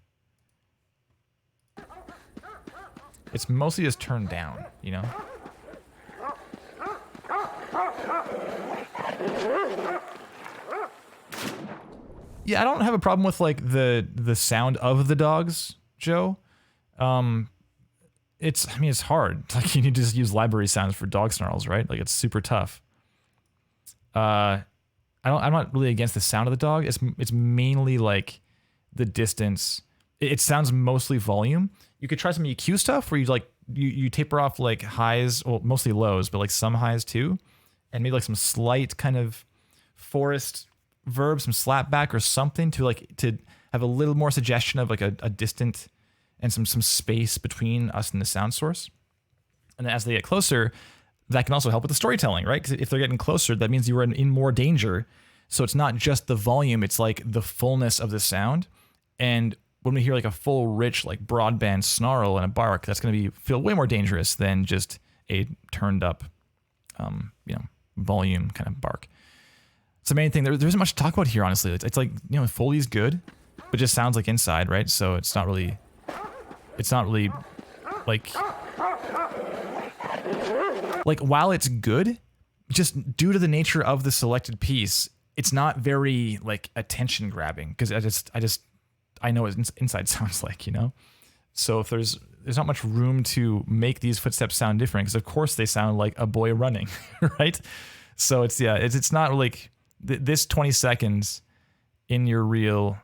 It's mostly just turned down, you know? Yeah, I don't have a problem with like the sound of the dogs, Joe. It's hard. Like you need to just use library sounds for dog snarls, right? Like it's super tough. I'm not really against the sound of the dog. It's mainly like the distance. It sounds mostly volume. You could try some EQ stuff where you taper off like highs, well, mostly lows, but like some highs too, and maybe like some slight kind of forest verb, some slapback or something to have a little more suggestion of like a distant and some space between us and the sound source. And then as they get closer, that can also help with the storytelling, right? Because if they're getting closer, that means you are in more danger. So it's not just the volume, it's like the fullness of the sound. And when we hear like a full, rich, like broadband snarl and a bark, that's going to feel way more dangerous than just a turned up, volume kind of bark. It's the main thing. There isn't much to talk about here, honestly. It's like, you know, Foley's good, but it just sounds like inside, right? So it's not really like while it's good, just due to the nature of the selected piece, it's not very like attention grabbing, because I know what inside sounds like, you know? So if there's not much room to make these footsteps sound different, because of course they sound like a boy running, right? So it's not like this 20 seconds in your reel.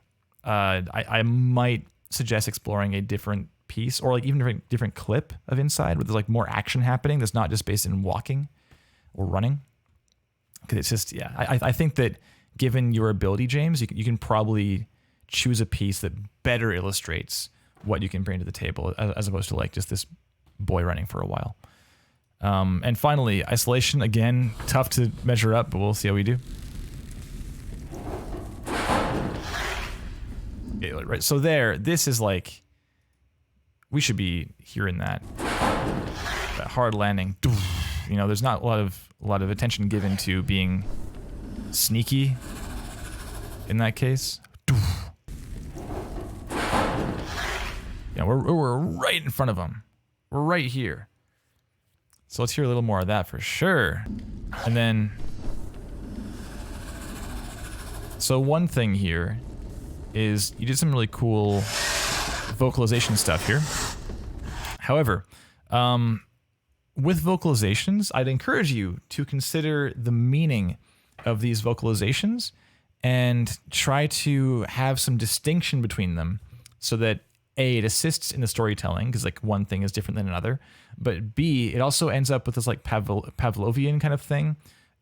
I might suggest exploring a different piece, or like even different clip of inside where there's like more action happening that's not just based in walking or running. Because it's just, I think that given your ability, James, you can probably choose a piece that better illustrates what you can bring to the table, as opposed to like just this boy running for a while. And finally, isolation, again, tough to measure up, but we'll see how we do. Okay, right, so this is like, we should be hearing that hard landing. You know, there's not a lot of attention given to being sneaky in that case. Yeah, we're right in front of them. We're right here. So let's hear a little more of that for sure. And then, so one thing here is you did some really cool vocalization stuff here. However, with vocalizations, I'd encourage you to consider the meaning of these vocalizations and try to have some distinction between them so that A, it assists in the storytelling because like one thing is different than another, but B, it also ends up with this like Pavlovian kind of thing,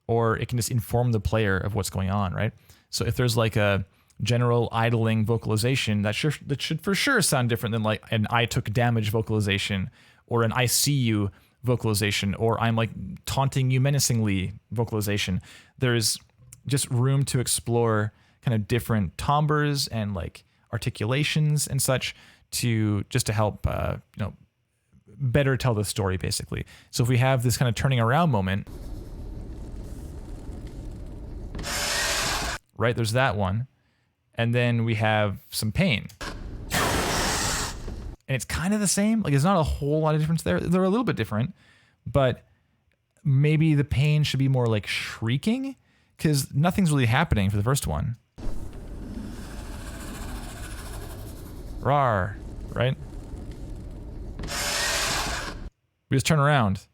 or it can just inform the player of what's going on, right? So if there's like a general idling vocalization, that should for sure sound different than like an I took damage vocalization or an I see you vocalization or I'm like taunting you menacingly vocalization. There's just room to explore kind of different timbres and like articulations and such to help better tell the story basically. So if we have this kind of turning around moment, right, there's that one, and then we have some pain, and it's kind of the same. Like there's not a whole lot of difference there. They're a little bit different, but maybe the pain should be more like shrieking because nothing's really happening for the first one. Rawr, right? We just turn around,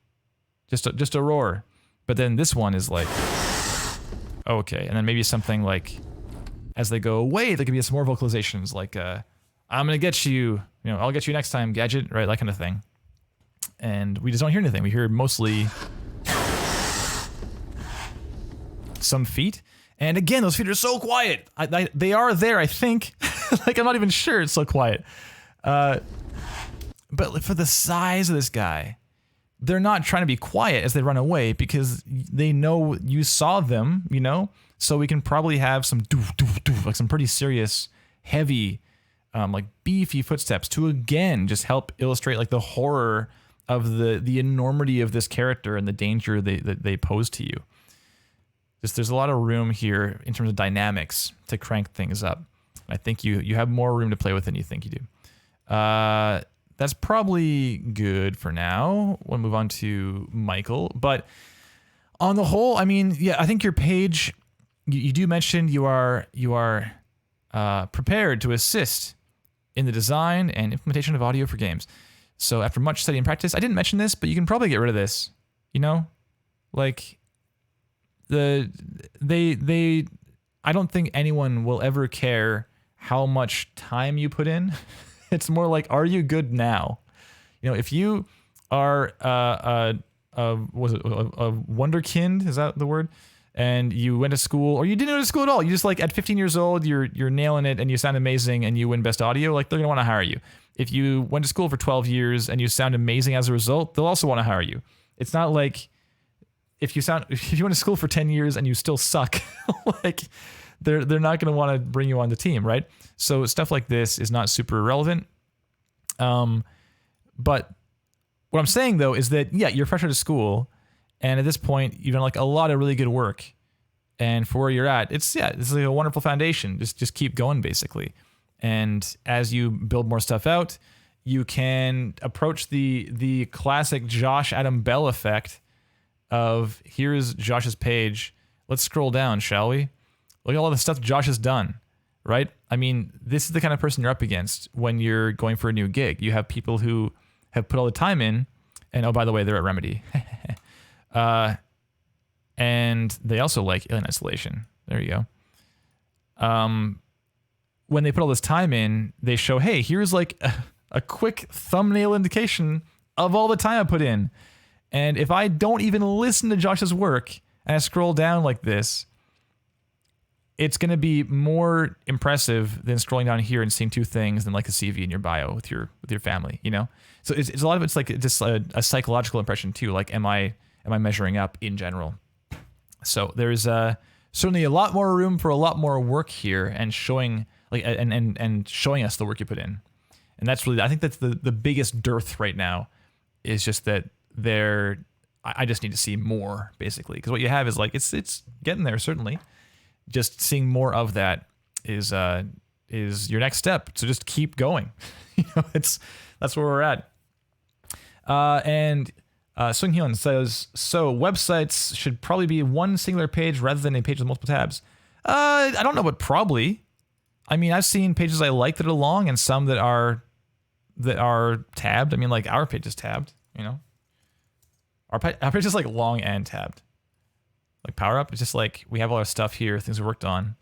just a roar. But then this one is like, okay, and then maybe something like, as they go away, there could be some more vocalizations like, I'm gonna get you, I'll get you next time, gadget, right? That kind of thing. And we just don't hear anything. We hear mostly some feet. And again, those feet are so quiet. They are there, I think. Like, I'm not even sure it's so quiet. But for the size of this guy, they're not trying to be quiet as they run away because they know you saw them, So we can probably have some doof, doof, doof, like some pretty serious, heavy, like beefy footsteps to again just help illustrate like the horror of the enormity of this character and the danger they pose to you. There's a lot of room here in terms of dynamics to crank things up. I think you have more room to play with than you think you do. That's probably good for now. We'll move on to Michael. But on the whole, I mean, yeah, I think your page, you do mention you are prepared to assist in the design and implementation of audio for games. So after much study and practice, I didn't mention this, but you can probably get rid of this. Like I don't think anyone will ever care how much time you put in. It's more like, are you good now? If you are a wonderkind, is that the word? And you went to school, or you didn't go to school at all. You just like at 15 years old, you're nailing it and you sound amazing and you win best audio. Like they're gonna want to hire you. If you went to school for 12 years and you sound amazing as a result, they'll also want to hire you. It's not like if you went to school for 10 years and you still suck, like they're not going to want to bring you on the team, right? So stuff like this is not super relevant. But what I'm saying though is that, yeah, you're fresh out of school, and at this point you've done like a lot of really good work, and for where you're at, it's like a wonderful foundation. Just keep going basically. And as you build more stuff out, you can approach the classic Josh Adam Bell effect of, here's Josh's page. Let's scroll down, shall we? Look at all the stuff Josh has done, right? I mean, this is the kind of person you're up against when you're going for a new gig. You have people who have put all the time in, and oh, by the way, they're at Remedy. And they also like Alien Isolation. There you go. When they put all this time in, they show, hey, here's like a quick thumbnail indication of all the time I put in. And if I don't even listen to Josh's work and I scroll down like this, it's going to be more impressive than scrolling down here and seeing two things than like a CV in your bio with your family, So it's a lot of it's like just a psychological impression too. Like, am I measuring up in general? So there's certainly a lot more room for a lot more work here, and showing and showing us the work you put in. And that's really, I think that's the biggest dearth right now, is just that I just need to see more basically, because what you have is like it's getting there certainly. Just seeing more of that is your next step. So just keep going. That's where we're at. And Swing Hyun says, so websites should probably be one singular page rather than a page with multiple tabs. I don't know, but probably. I mean, I've seen pages I like that are long and some that are tabbed. I mean, like our page is tabbed. Our page is like long and tabbed. Like Power Up, it's just like we have all our stuff here, things we worked on.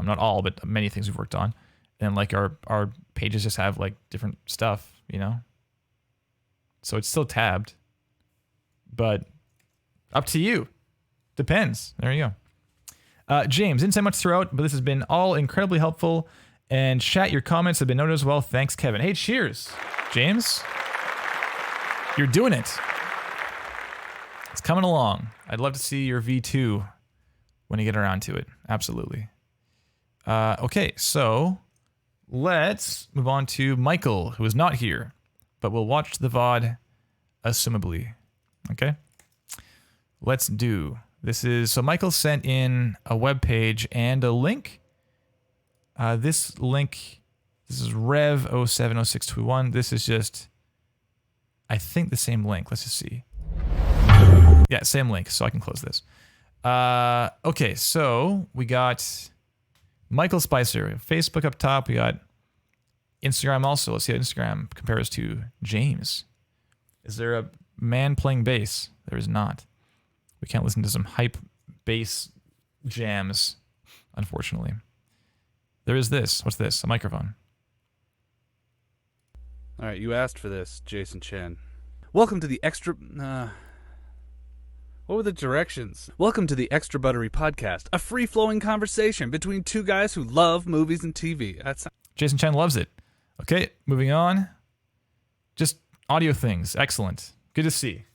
Not all, but many things we've worked on. And like our pages just have like different stuff, you know? So it's still tabbed, but up to you. Depends. There you go. James, didn't say much throughout, but this has been all incredibly helpful. And chat, your comments have been noted as well. Thanks, Kevin. Hey, cheers, James. You're doing it. It's coming along. I'd love to see your V2 when you get around to it. Absolutely. Okay, so let's move on to Michael, who is not here, but will watch the VOD, assumably. Okay? Let's do. This is, so Michael sent in a web page and a link. This link, this is Rev070621. This is just, I think the same link. Let's just see. Yeah, same link, so I can close this. Okay, so we got Michael Spicer, Facebook up top. We got Instagram also. Let's see how Instagram compares to James. Is there a man playing bass? There is not. We can't listen to some hype bass jams, unfortunately. There is this. What's this? A microphone. All right, you asked for this, Jason Chen. Welcome to the extra... what were the directions? Welcome to the Extra Buttery Podcast, a free-flowing conversation between two guys who love movies and TV. That's Jason Chen loves it. Okay, moving on. Just audio things. Excellent. Good to see.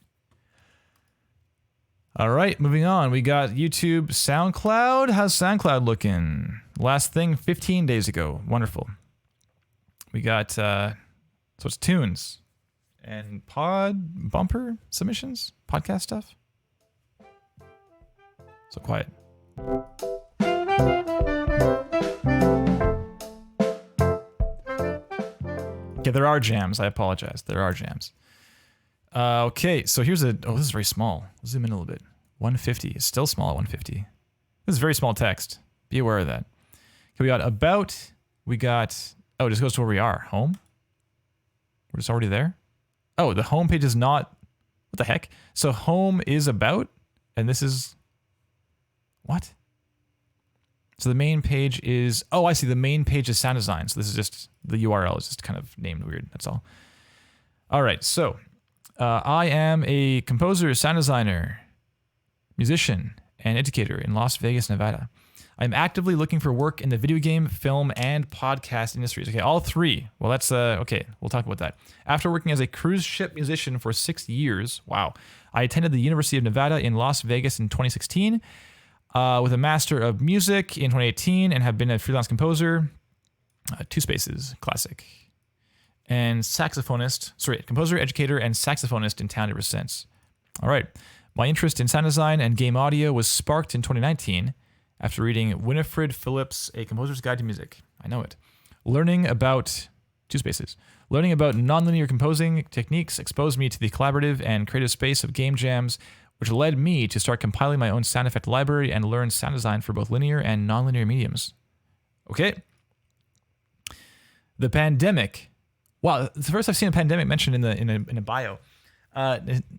All right, moving on. We got YouTube, SoundCloud. How's SoundCloud looking? Last thing 15 days ago. Wonderful. We got, so it's tunes and pod bumper submissions, podcast stuff. So quiet. Okay, there are jams. I apologize. There are jams. Okay, so here's a... Oh, this is very small. Zoom in a little bit. 150. It's still small at 150. This is very small text. Be aware of that. Okay, we got about... We got... Oh, it just goes to where we are. Home? We're just already there? Oh, the home page is not... What the heck? So home is about, and this is... What? So the main page is... Oh, I see. The main page is sound design. So this is just... The URL is just kind of named weird. That's all. All right, so... I am a composer, sound designer, musician, and educator in Las Vegas, Nevada. I'm actively looking for work in the video game, film, and podcast industries. Okay, all three. Well, that's, okay, we'll talk about that. After working as a cruise ship musician for 6 years, wow, I attended the University of Nevada in Las Vegas in 2016 with a Master of Music in 2018 and have been a freelance composer. Two spaces, classic. And composer, educator, and saxophonist in town ever since. All right. My interest in sound design and game audio was sparked in 2019 after reading Winifred Phillips' A Composer's Guide to Music. I know it. Learning about nonlinear composing techniques exposed me to the collaborative and creative space of game jams, which led me to start compiling my own sound effect library and learn sound design for both linear and nonlinear mediums. Okay. The pandemic. Wow, it's the first I've seen a pandemic mentioned in a bio.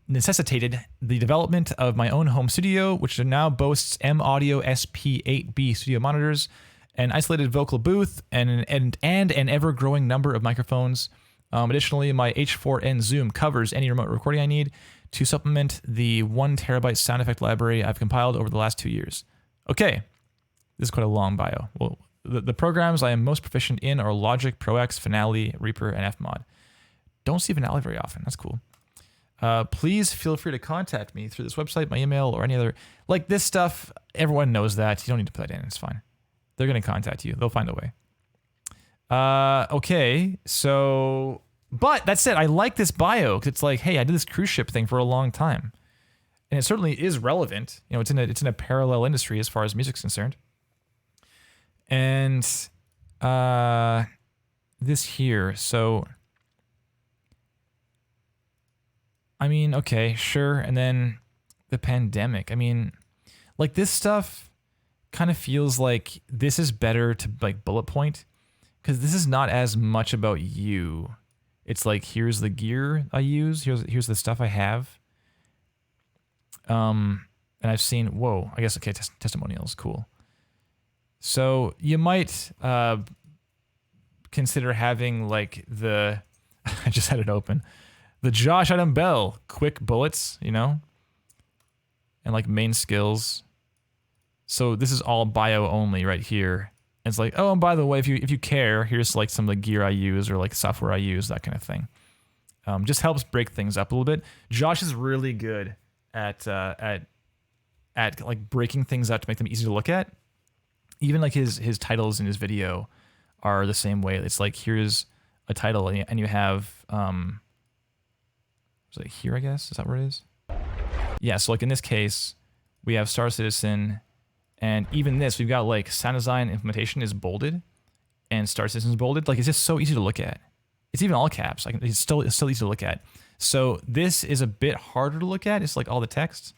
Necessitated the development of my own home studio, which now boasts M Audio SP8B studio monitors, an isolated vocal booth, and an ever-growing number of microphones. Additionally, my H4n Zoom covers any remote recording I need to supplement the 1 terabyte sound effect library I've compiled over the last 2 years. Okay, this is quite a long bio. Well, the programs I am most proficient in are Logic, Pro X, Finale, Reaper, and Fmod. Don't see Finale very often. That's cool. Please feel free to contact me through this website, my email, or any other. Like this stuff, everyone knows that. You don't need to put that in. It's fine. They're going to contact you. They'll find a way. Okay, so... But that said, I like this bio because it's like, hey, I did this cruise ship thing for a long time. And it certainly is relevant. You know, it's in a parallel industry as far as music's concerned. And this here, so... I mean, okay, sure. And then the pandemic. I mean, like this stuff kind of feels like this is better to like bullet point because this is not as much about you. It's like, here's the gear I use. Here's the stuff I have. And I've seen, whoa, I guess, okay, testimonials, cool. So you might consider having like the, I just had it open, the Josh Adam Bell quick bullets, you know, and like main skills. So this is all bio only right here. And it's like, oh, and by the way, if you care, here's like some of the gear I use or like software I use, that kind of thing. Just helps break things up a little bit. Josh is really good at like breaking things up to make them easy to look at. Even like his titles in his video are the same way. It's like, here's a title and you have, is it here, I guess? Is that where it is? Yeah, so like in this case, we have Star Citizen, and even this, we've got like sound design implementation is bolded and Star Citizen is bolded. Like, it's just so easy to look at. It's even all caps. Like, it's still easy to look at. So this is a bit harder to look at. It's like all the text.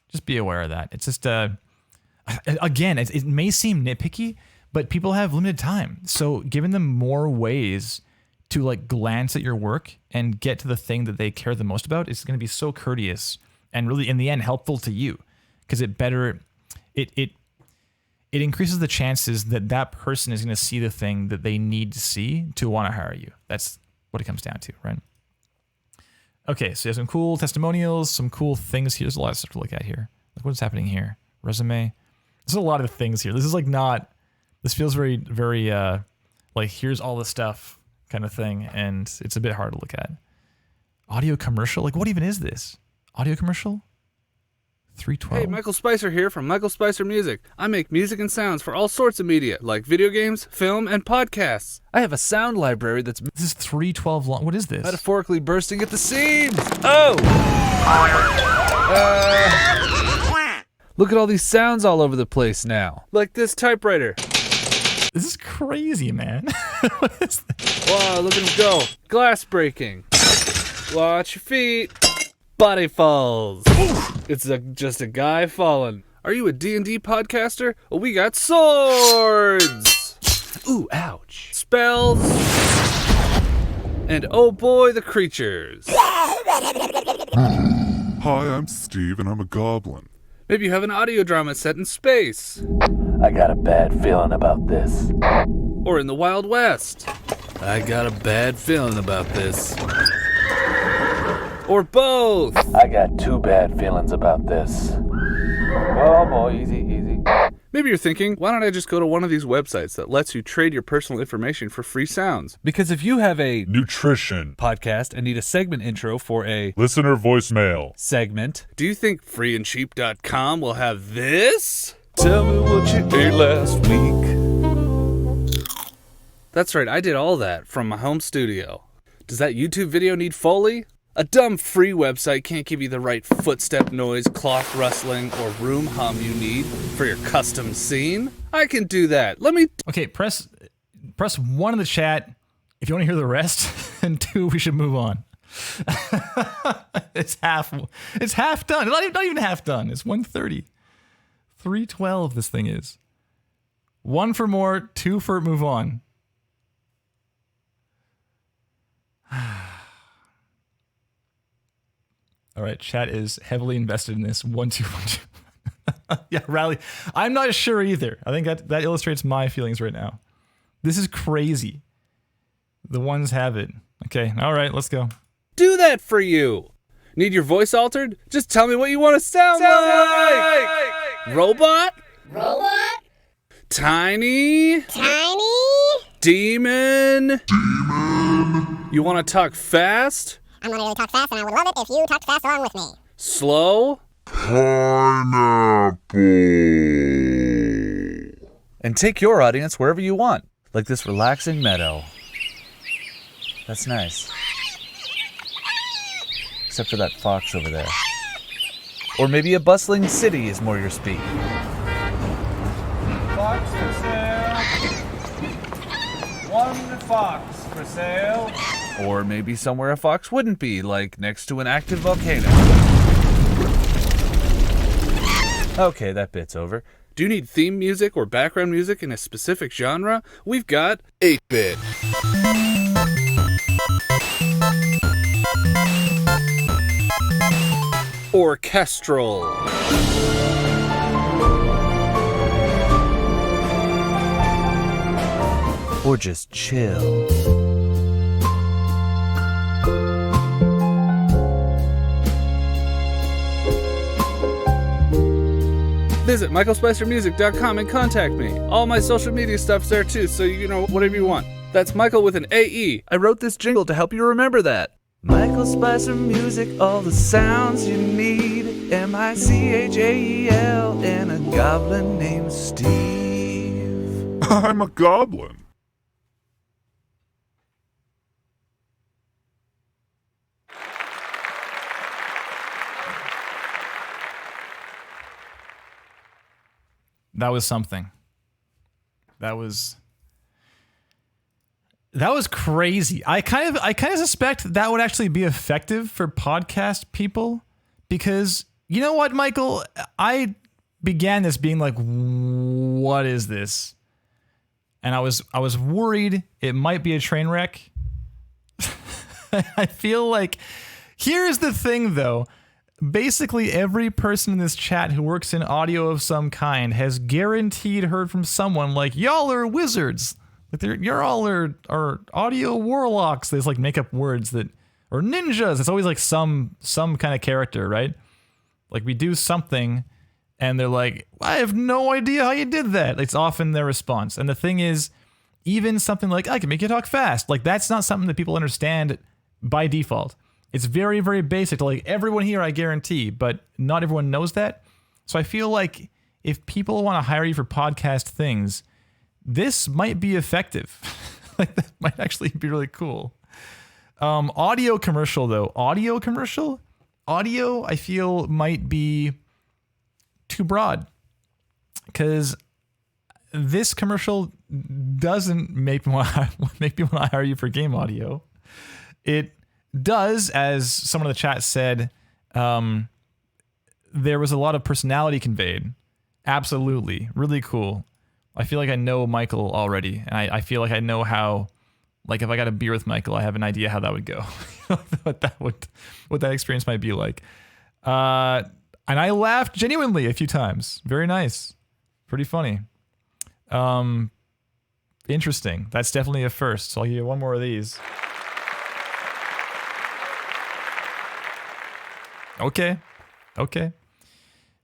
Just be aware of that. It's just, again, it may seem nitpicky, but people have limited time. So giving them more ways to like glance at your work and get to the thing that they care the most about is going to be so courteous and really in the end helpful to you, because it increases the chances that that person is going to see the thing that they need to see to want to hire you. That's what it comes down to, right? Okay, so you have some cool testimonials, some cool things here. There's a lot of stuff to look at here. Like, what's happening here? Resume. There's a lot of things here. This is like not, this feels very, very, like, here's all the stuff kind of thing, and it's a bit hard to look at. Audio commercial? Like, what even is this? Audio commercial? 312. Hey, Michael Spicer here from Michael Spicer Music. I make music and sounds for all sorts of media, like video games, film, and podcasts. I have a sound library that's This is 312 long. What is this? metaphorically bursting at the seams. Oh! Look at all these sounds all over the place now. Like this typewriter. This is crazy, man. What is this? Wow, look at him go. Glass breaking. Watch your feet. Body falls. It's just a guy falling. Are you a D&D podcaster? Well, we got swords. Ooh, ouch. Spells. And oh boy, the creatures. Hi, I'm Steve, and I'm a goblin. Maybe you have an audio drama set in space. I got a bad feeling about this. Or in the Wild West. I got a bad feeling about this. Or both. I got two bad feelings about this. Oh boy, easy, easy. Maybe you're thinking, why don't I just go to one of these websites that lets you trade your personal information for free sounds? Because if you have a Nutrition. podcast and need a segment intro for a Listener voicemail. segment, do you think freeandcheap.com will have this? Tell me what you ate last week. That's right, I did all that from my home studio. Does that YouTube video need Foley? A dumb free website can't give you the right footstep noise, cloth rustling, or room hum you need for your custom scene. I can do that. Let me... Okay, press 1 in the chat if you want to hear the rest, and 2, we should move on. It's half done. Not even half done. It's 1:30. 3:12 this thing is. 1 for more, 2 for move on. All right, chat is heavily invested in this. 1, 2, 1, 2. Yeah, rally. I'm not sure either. I think that illustrates my feelings right now. This is crazy. The ones have it. Okay, all right, let's go. do that for you. Need your voice altered? Just tell me what you want to sound like. Robot? Robot? Tiny? Tiny? Demon? You want to talk fast? I'm gonna really talk fast, and I would love it if you talked fast along with me. Slow? Pineapple. And take your audience wherever you want, like this relaxing meadow. That's nice. Except for that fox over there. Or maybe a bustling city is more your speed. Fox for sale. One fox for sale. Or maybe somewhere a fox wouldn't be, like next to an active volcano. Okay, that bit's over. Do you need theme music or background music in a specific genre? We've got 8-bit. Orchestral. or just chill. Visit michaelspicermusic.com and contact me. All my social media stuff's there too, so you know whatever you want. That's Michael with an AE. I wrote this jingle to help you remember that. Michael Spicer Music, all the sounds you need. MICHAEL and a goblin named Steve. I'm a goblin. That was something. That was crazy. I kind of suspect that would actually be effective for podcast people, because you know what, Michael? I began this being like, what is this? And I was worried it might be a train wreck. I feel like, here's the thing though. Basically every person in this chat who works in audio of some kind has guaranteed heard from someone like, y'all are wizards. Like you're all are audio warlocks. They just like make up words that, or ninjas. It's always like some kind of character, right? Like we do something and they're like, I have no idea how you did that. It's often their response. And the thing is, even something like, I can make you talk fast. Like that's not something that people understand by default. It's very, very basic to like everyone here, I guarantee, but not everyone knows that. So I feel like if people want to hire you for podcast things, this might be effective. Like that might actually be really cool. Audio commercial though. Audio, I feel might be too broad, because this commercial doesn't make me want to hire you for game audio. It does, as someone in the chat said, there was a lot of personality conveyed. Absolutely. Really cool. I feel like I know Michael already, and I feel like I know how, like if I got a beer with Michael, I have an idea how that would go. what that experience might be like. And I laughed genuinely a few times. Very nice. Pretty funny. Interesting. That's definitely a first. So I'll give you one more of these. Okay.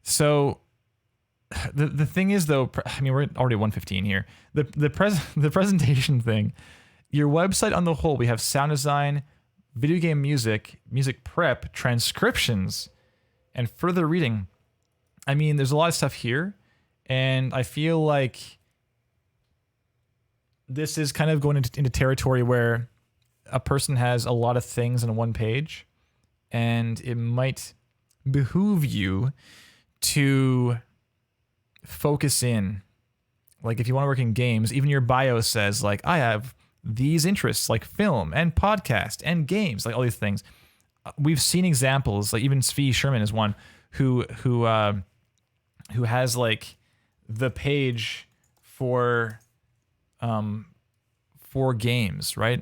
So the thing is though, I mean, we're already 1:15 here. The presentation thing, your website on the whole, we have sound design, video game music prep, transcriptions, and further reading. I mean, there's a lot of stuff here, and I feel like this is kind of going into territory where a person has a lot of things on one page, and it might behoove you to focus in. Like if you want to work in games, even your bio says like, I have these interests like film and podcast and games, like all these things. We've seen examples, like even Svi Sherman is one who has like the page for games, right?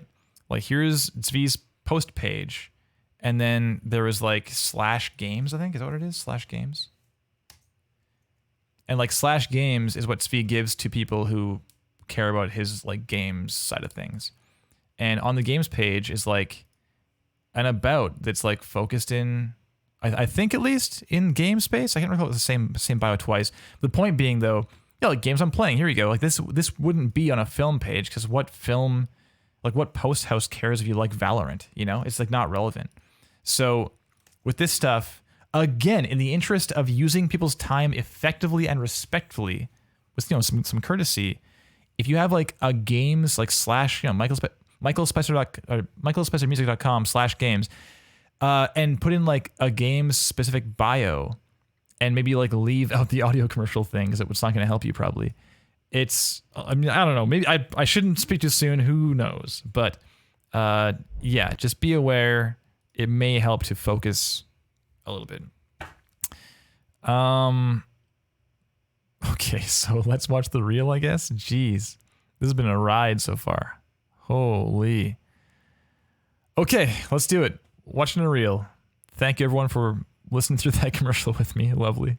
Like here's Svi's post page. And then there was like /games, I think. Is that what it is? /games. And like /games is what Svi gives to people who care about his like games side of things. And on the games page is like an about that's like focused in, I think at least in game space. I can't recall it was the same bio twice. The point being though, yeah, like games I'm playing. Here you go. Like this wouldn't be on a film page, because what post house cares if you like Valorant? You know, it's like not relevant. So with this stuff, again, in the interest of using people's time effectively and respectfully, with some courtesy, if you have like a games like michaelspicermusic.com /games, and put in like a games specific bio, and maybe like leave out the audio commercial thing because it's not going to help you probably. It's, I mean, I don't know. Maybe I shouldn't speak too soon. Who knows? But yeah, just be aware. It may help to focus a little bit. Okay, so let's watch the reel, I guess. Jeez, this has been a ride so far. Holy. Okay, let's do it. Watching a reel. Thank you everyone for listening through that commercial with me. Lovely.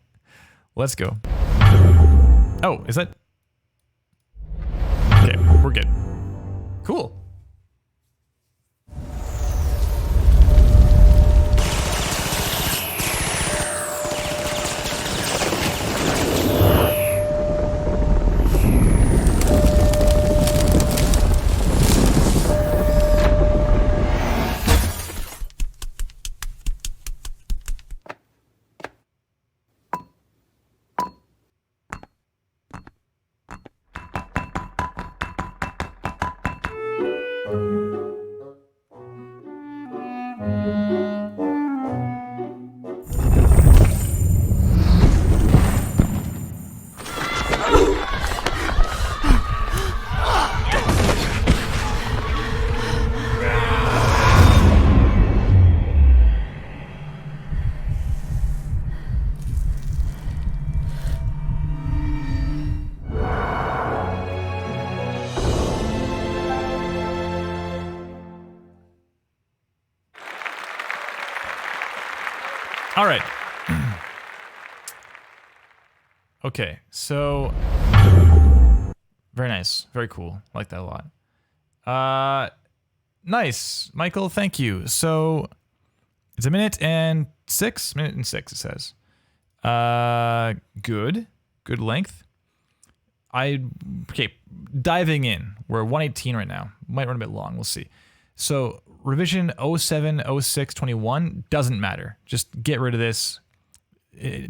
Let's go. Oh, is that? Okay, we're good. Cool. All right. Okay, so very nice, very cool. Like that a lot. Nice, Michael. Thank you. So it's a minute and six. It says. Good length. Okay, diving in. We're 118 right now. Might run a bit long. We'll see. So revision 07/06/21 doesn't matter. Just get rid of this.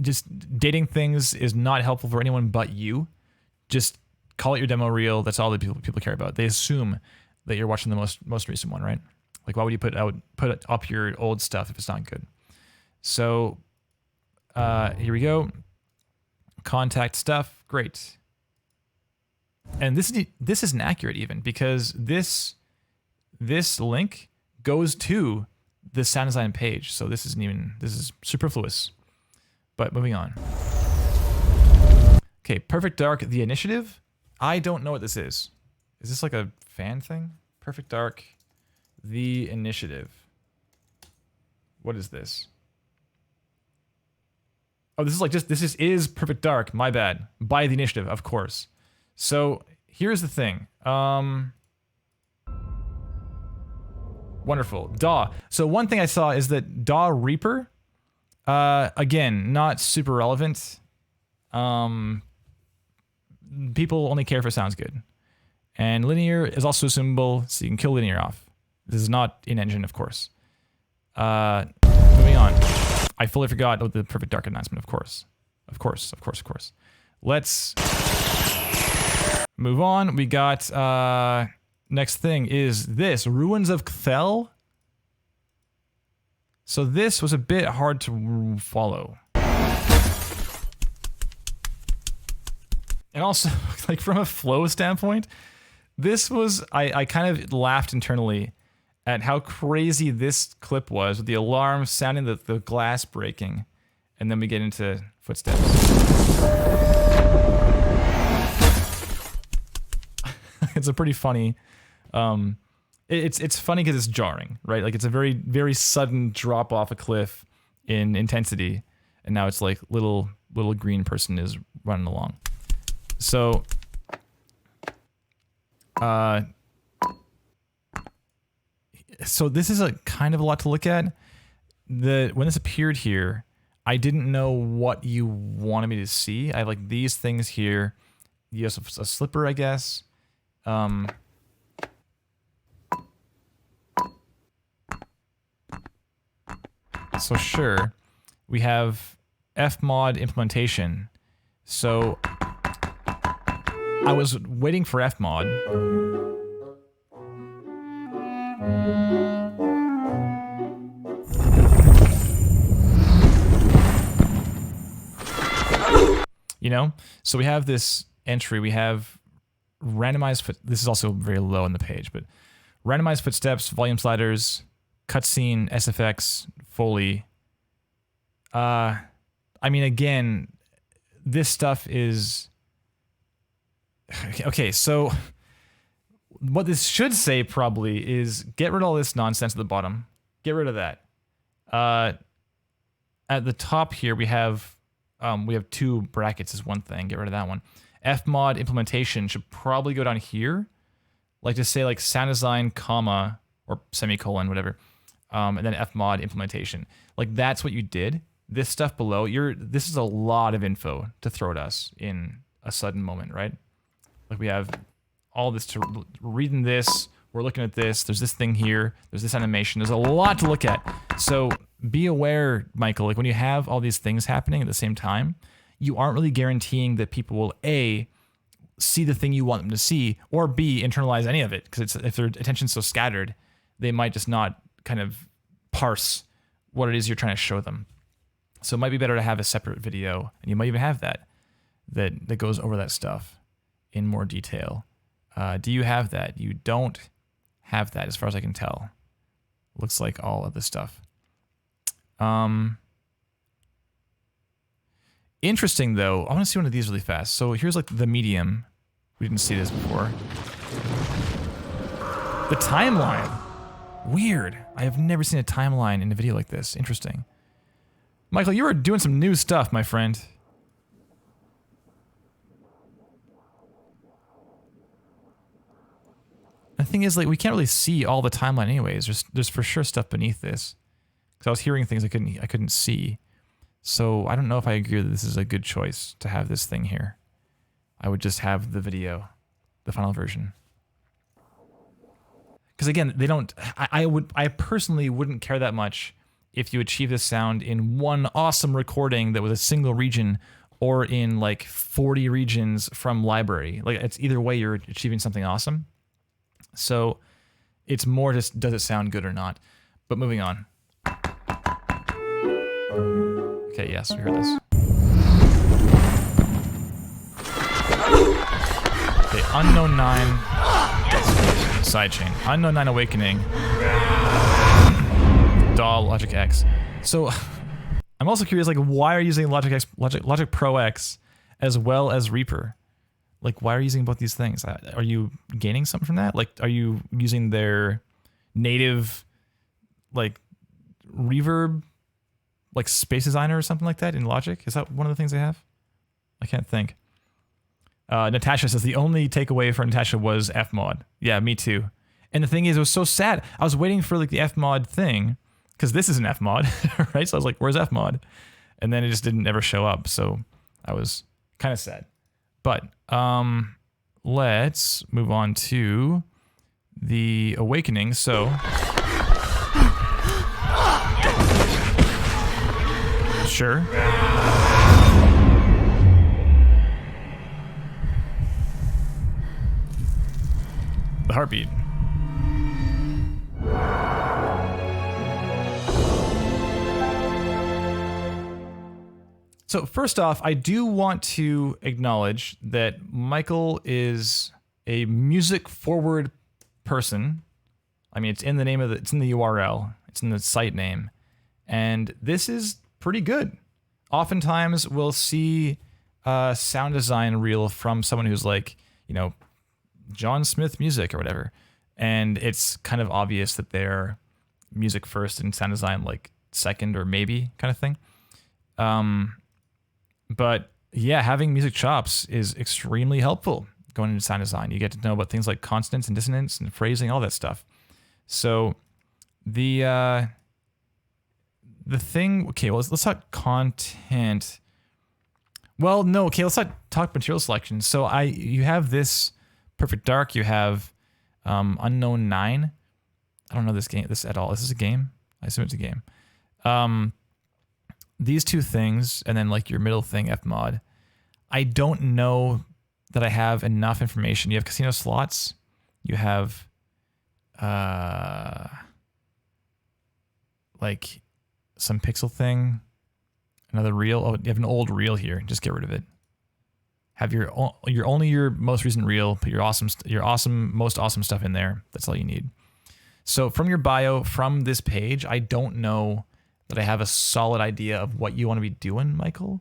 Just dating things is not helpful for anyone but you. Just call it your demo reel. That's all that people care about. They assume that you're watching the most recent one, right? Like, why would you put up your old stuff if it's not good? So here we go. Contact stuff, great. And this isn't accurate even, because this link goes to the sound design page. So this is superfluous. But moving on. Okay, Perfect Dark, the initiative. I don't know what this is. Is this like a fan thing? Perfect Dark, the initiative. What is this? Oh, this is Perfect Dark. My bad. By the initiative, of course. So here's the thing. Wonderful. DAW. So one thing I saw is that DAW Reaper, again, not super relevant. People only care if it sounds good. And linear is also assumable, so you can kill linear off. This is not in-engine, of course. Moving on. I fully forgot about the Perfect Dark announcement, of course. Of course. Let's move on. We got, next thing is this, Ruins of Cthel. So this was a bit hard to follow. And also, like, from a flow standpoint, this was, I kind of laughed internally at how crazy this clip was, with the alarm sounding, the glass breaking, and then we get into footsteps. It's a pretty funny, it's funny because it's jarring, right? Like, it's a very, very sudden drop off a cliff in intensity, and now it's like little green person is running along. So, so this is a kind of a lot to look at. When this appeared here, I didn't know what you wanted me to see. I have like these things here. You have a slipper, I guess. So sure, we have fmod implementation. So I was waiting for fmod. You know, so we have this entry. We have randomized this is also very low on the page, but randomized footsteps, volume sliders, cutscene, SFX, Foley. I mean, again, this stuff is okay. So what this should say probably is get rid of all this nonsense at the bottom. Get rid of that. At the top here, we have two brackets is one thing. Get rid of that one. Fmod implementation should probably go down here. like to say like sound design, comma, or semicolon, whatever, and then fmod implementation. Like that's what you did. This stuff below, this is a lot of info to throw at us in a sudden moment, right? Like we have all this to reading this, we're looking at this, there's this thing here, there's this animation, there's a lot to look at. So be aware, Michael, like when you have all these things happening at the same time, you aren't really guaranteeing that people will A, see the thing you want them to see, or B, internalize any of it, because if their attention's so scattered, they might just not kind of parse what it is you're trying to show them. So it might be better to have a separate video, and you might even have that goes over that stuff in more detail. Do you have that? You don't have that, as far as I can tell. Looks like all of this stuff. Interesting, though. I want to see one of these really fast. So here's like the medium. We didn't see this before. The timeline. Weird. I have never seen a timeline in a video like this. Interesting. Michael, you are doing some new stuff, my friend. The thing is, like, we can't really see all the timeline anyways. There's for sure stuff beneath this. Because I was hearing things I couldn't see. So I don't know if I agree that this is a good choice to have this thing here. I would just have the video, the final version. Because again, they don't. I personally wouldn't care that much if you achieve this sound in one awesome recording that was a single region, or in like 40 regions from library. Like it's either way, you're achieving something awesome. So it's more just, does it sound good or not? But moving on. Okay, yes, we heard this. Okay, Unknown 9. Sidechain. Unknown 9 Awakening. DAW Logic X. So I'm also curious, like, why are you using Logic Pro X as well as Reaper? Like, why are you using both these things? Are you gaining something from that? Like, are you using their native, like, reverb, like Space Designer or something like that in Logic? Is that one of the things they have? I can't think. Natasha says the only takeaway for Natasha was Fmod. Yeah, me too. And the thing is, it was so sad. I was waiting for like the Fmod thing, because this is an Fmod, right? So I was like, where's Fmod? And then it just didn't ever show up. So I was kind of sad. But let's move on to the Awakening. So sure. The heartbeat. So first off, I do want to acknowledge that Michael is a music-forward person. I mean, it's in the name of it's in the URL, it's in the site name, and this is pretty good. Oftentimes, we'll see a sound design reel from someone who's like, you know, John Smith music or whatever, and it's kind of obvious that they're music first and sound design like second or maybe kind of thing. But yeah, having music chops is extremely helpful going into sound design. You get to know about things like consonants and dissonance and phrasing, all that stuff. So the thing, okay, well, let's talk content. Well, no, okay, let's not talk material selection. So you have this Perfect Dark, you have Unknown 9. I don't know this at all. Is this a game? I assume it's a game. These two things, and then like your middle thing, Fmod. I don't know that I have enough information. You have casino slots. You have like some pixel thing. Another reel. Oh, you have an old reel here. Just get rid of it. Have your most recent reel. Put your most awesome stuff in there. That's all you need. So from your bio, from this page, I don't know that I have a solid idea of what you want to be doing, Michael.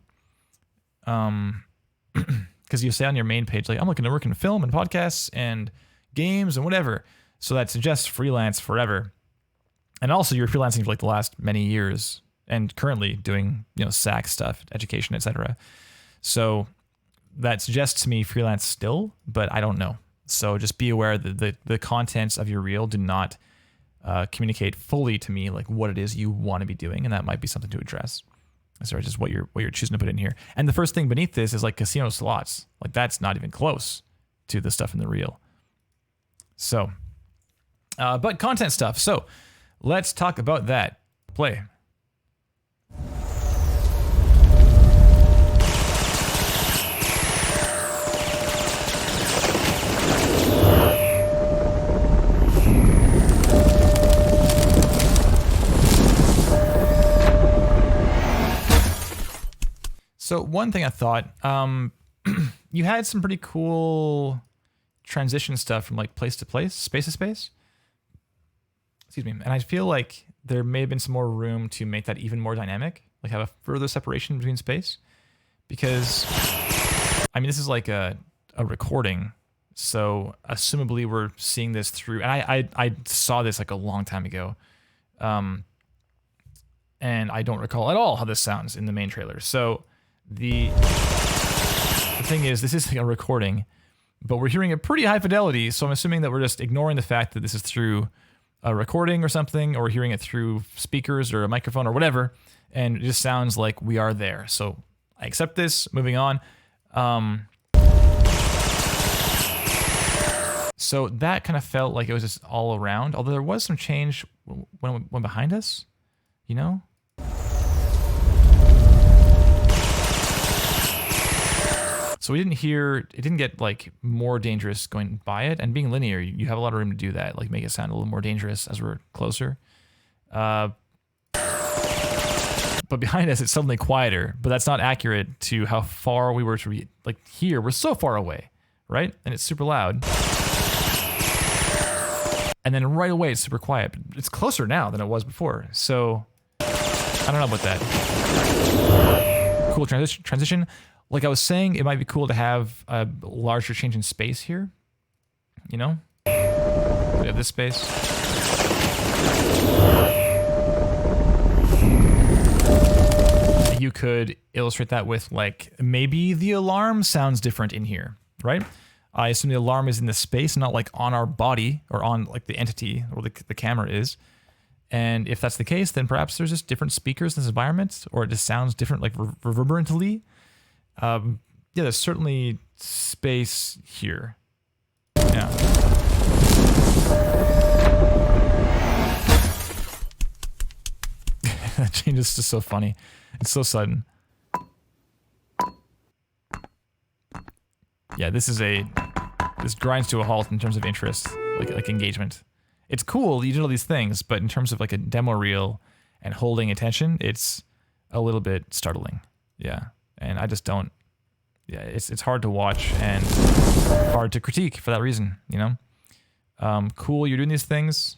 Because you say on your main page, like, I'm looking to work in film and podcasts and games and whatever. So that suggests freelance forever. And also you're freelancing for like the last many years and currently doing, you know, SAC stuff, education, etc. So that suggests to me freelance still, but I don't know. So just be aware that the contents of your reel do not communicate fully to me like what it is you want to be doing, and that might be something to address. Sorry, just what you're choosing to put in here. And the first thing beneath this is like casino slots. Like that's not even close to the stuff in the reel. So, but content stuff. So let's talk about that. Play. So one thing I thought, you had some pretty cool transition stuff from like place to place, space to space. Excuse me. And I feel like there may have been some more room to make that even more dynamic, like have a further separation between space. Because, I mean, this is like a recording. So assumably we're seeing this through, and I saw this like a long time ago. And I don't recall at all how this sounds in the main trailer. So the thing is, this is like a recording, but we're hearing a pretty high fidelity, so I'm assuming that we're just ignoring the fact that this is through a recording or something, or hearing it through speakers or a microphone or whatever, and it just sounds like we are there. So I accept this, moving on. So that kind of felt like it was just all around, although there was some change when it went behind us, you know? So we didn't hear, it didn't get like more dangerous going by it, and being linear, you have a lot of room to do that, like make it sound a little more dangerous as we're closer. But behind us, it's suddenly quieter, but that's not accurate to how far we were to read. Like here, we're so far away, right? And it's super loud. And then right away, it's super quiet. But it's closer now than it was before. So I don't know about that. Cool transition. Like I was saying, it might be cool to have a larger change in space here. You know? We have this space. You could illustrate that with like, maybe the alarm sounds different in here, right? I assume the alarm is in the space, not like on our body or on like the entity or the camera is. And if that's the case, then perhaps there's just different speakers in this environment, or it just sounds different, like reverberantly. Yeah, there's certainly space here. Yeah. That change is just so funny. It's so sudden. Yeah, this grinds to a halt in terms of interest, like engagement. It's cool, you do all these things, but in terms of like a demo reel and holding attention, it's a little bit startling. Yeah. And I just don't, yeah, it's hard to watch and hard to critique for that reason, you know? Cool, you're doing these things.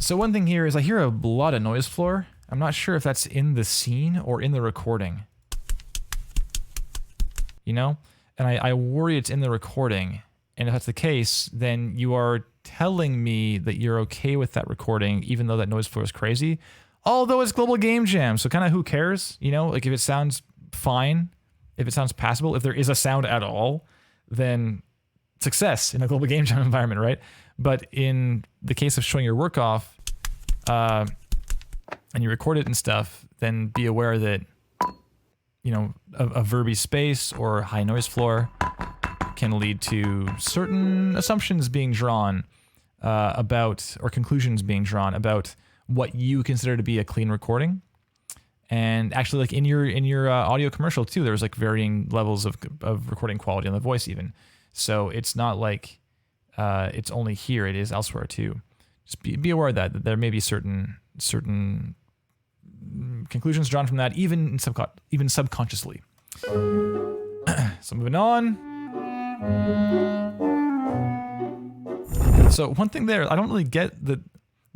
So one thing here is I hear a lot of noise floor. I'm not sure if that's in the scene or in the recording. You know? And I worry it's in the recording. And if that's the case, then you are telling me that you're okay with that recording, even though that noise floor is crazy. Although it's Global Game Jam, so kind of who cares? You know, like if it sounds fine, if it sounds passable, if there is a sound at all, then success in a Global Game Jam environment, right? But in the case of showing your work off, and you record it and stuff, then be aware that, you know, a verby space or high noise floor can lead to certain assumptions being drawn about, or conclusions being drawn about what you consider to be a clean recording. And actually, like in your audio commercial too, there's like varying levels of recording quality on the voice even. So it's not like it's only here; it is elsewhere too. Just be aware of that there may be certain conclusions drawn from that, even subconsciously. So moving on. So one thing there, I don't really get the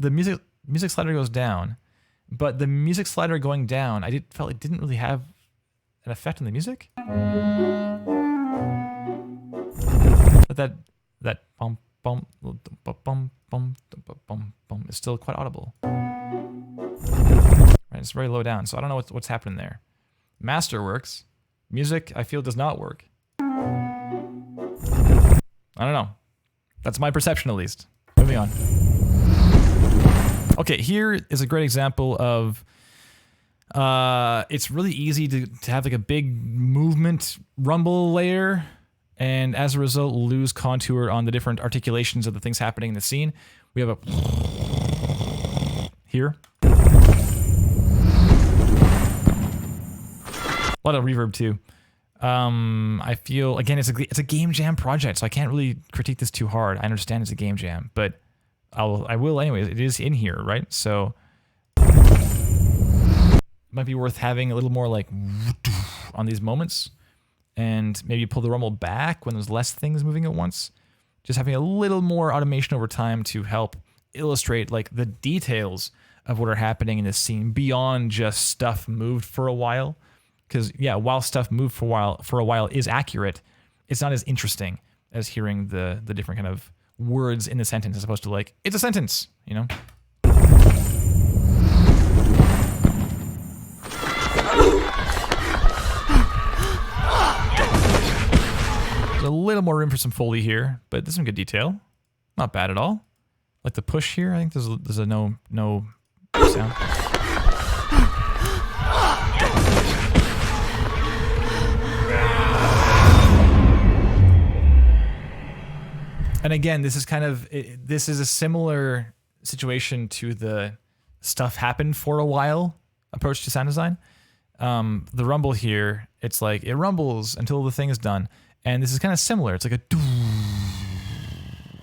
music slider goes down, but the music slider going down, felt it didn't really have an effect on the music. But that bum bum bum bum bum bum bum is still quite audible. Right, it's very low down, so I don't know what's happening there. Master works. Music, I feel, does not work. I don't know. That's my perception, at least. Moving on. Okay, here is a great example of it's really easy to have like a big movement rumble layer, and as a result lose contour on the different articulations of the things happening in the scene. We have a here. A lot of reverb too. I feel, again, it's a game jam project, so I can't really critique this too hard. I understand it's a game jam, but I will anyways. It is in here, right? So it might be worth having a little more like on these moments, and maybe pull the rumble back when there's less things moving at once. Just having a little more automation over time to help illustrate like the details of what are happening in this scene beyond just stuff moved for a while. Because yeah, while stuff moved for a while is accurate, it's not as interesting as hearing the different kind of words in the sentence as opposed to like, it's a sentence, you know? There's a little more room for some Foley here, but there's some good detail. Not bad at all. Like the push here, I think there's a no sound. And again, this is a similar situation to the stuff happened for a while approach to sound design. The rumble here, it's like it rumbles until the thing is done, and this is kind of similar. It's like a doo,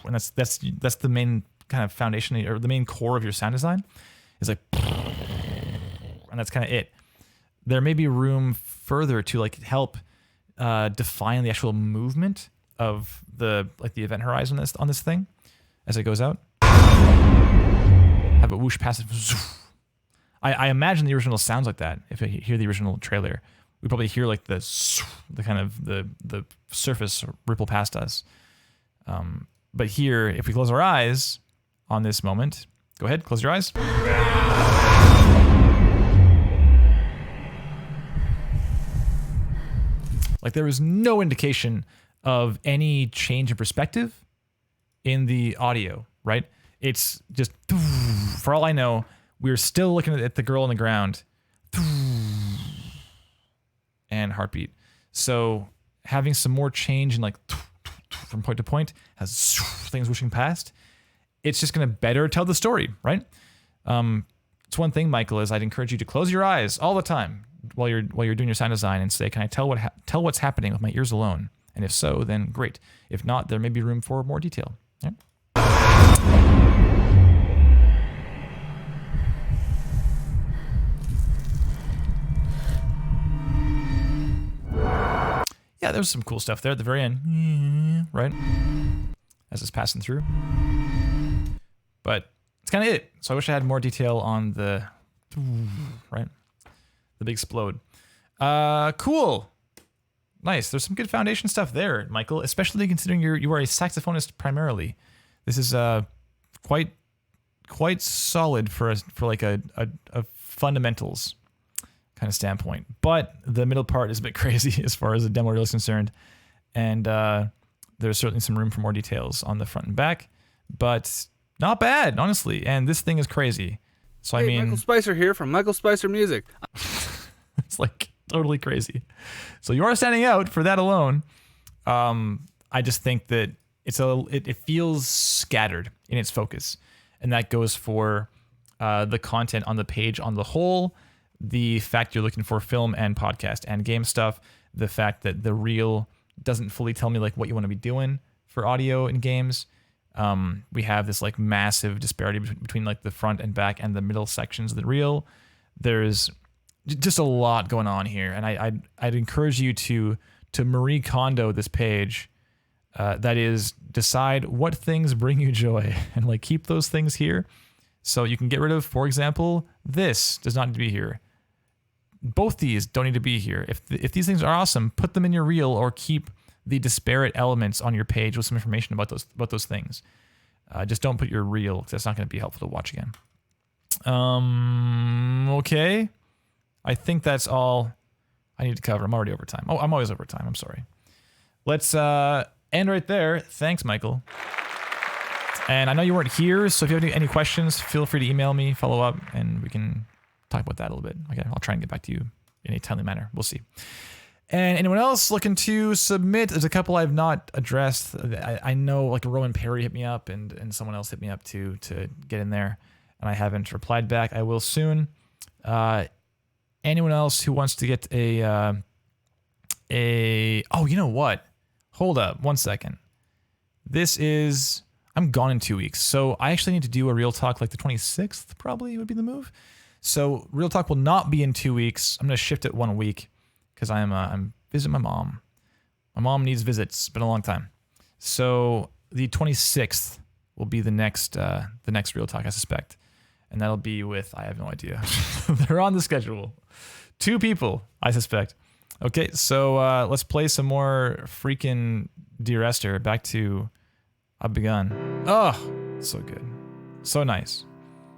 and that's the main kind of foundation or the main core of your sound design. Is like, and that's kind of it. There may be room further to like help define the actual movement of the event horizon on this thing as it goes out. Have it whoosh past it. I imagine the original sounds like that. If I hear the original trailer, we probably hear like the kind of the surface ripple past us. But here, if we close our eyes on this moment, go ahead, close your eyes. Like there is no indication of any change in perspective in the audio, right? It's just, for all I know, we're still looking at the girl on the ground and heartbeat. So having some more change in like from point to point has things whooshing past. It's just going to better tell the story, right? It's one thing, Michael, is I'd encourage you to close your eyes all the time while you're doing your sound design and say, can I tell what's happening with my ears alone? And if so, then great. If not, there may be room for more detail. Yeah. Yeah, there's some cool stuff there at the very end, right? As it's passing through. But it's kind of it. So I wish I had more detail on the, right? The big explode. Cool. Nice. There's some good foundation stuff there, Michael, especially considering you are a saxophonist primarily. This is quite solid for like a fundamentals kind of standpoint. But the middle part is a bit crazy as far as the demo reel is concerned, and there's certainly some room for more details on the front and back, but not bad, honestly. And this thing is crazy. So hey, I mean, Michael Spicer here from Michael Spicer Music. It's like totally crazy. So you are standing out for that alone. I just think that it feels scattered in its focus, and that goes for the content on the page on the whole, the fact you're looking for film and podcast and game stuff, the fact that the reel doesn't fully tell me like what you want to be doing for audio in games. We have this like massive disparity between like the front and back and the middle sections of the reel. There's just a lot going on here, and I'd encourage you to Marie Kondo this page. That is, decide what things bring you joy and like keep those things here. So you can get rid of, for example, this does not need to be here. Both these don't need to be here. If these things are awesome, put them in your reel or keep the disparate elements on your page with some information about those things. Just don't put your reel, because that's not going to be helpful to watch again. Okay. I think that's all I need to cover. I'm already over time. Oh, I'm always over time. I'm sorry. Let's end right there. Thanks, Michael. And I know you weren't here, so if you have any questions, feel free to email me, follow up, and we can talk about that a little bit. Okay, I'll try and get back to you in a timely manner. We'll see. And anyone else looking to submit? There's a couple I've not addressed. I know, like Rowan Perry hit me up, and someone else hit me up too to get in there, and I haven't replied back. I will soon. Anyone else who wants to get oh, you know what? Hold up, 1 second. I'm gone in 2 weeks, so I actually need to do a Real Talk like the 26th probably would be the move. So Real Talk will not be in 2 weeks. I'm going to shift it 1 week because I'm visiting my mom. My mom needs visits. It's been a long time. So the 26th will be the next Real Talk, I suspect. And that'll be with, I have no idea. They're on the schedule. 2 people, I suspect. Okay, so let's play some more freaking Dear Esther. Back to I've Begun. Oh, so good. So nice.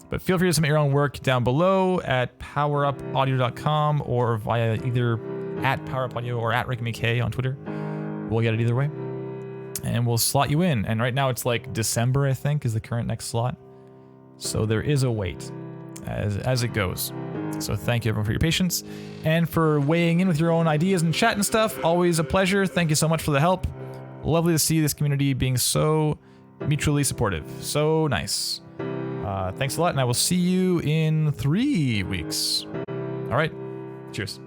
But feel free to submit your own work down below at powerupaudio.com or via either at powerupaudio or at RickyMcKay on Twitter. We'll get it either way. And we'll slot you in. And right now it's like December, I think, is the current next slot. So there is a wait as it goes. So thank you everyone for your patience and for weighing in with your own ideas and chat and stuff. Always a pleasure. Thank you so much for the help. Lovely to see this community being so mutually supportive. So nice. Thanks a lot, and I will see you in 3 weeks. All right. Cheers.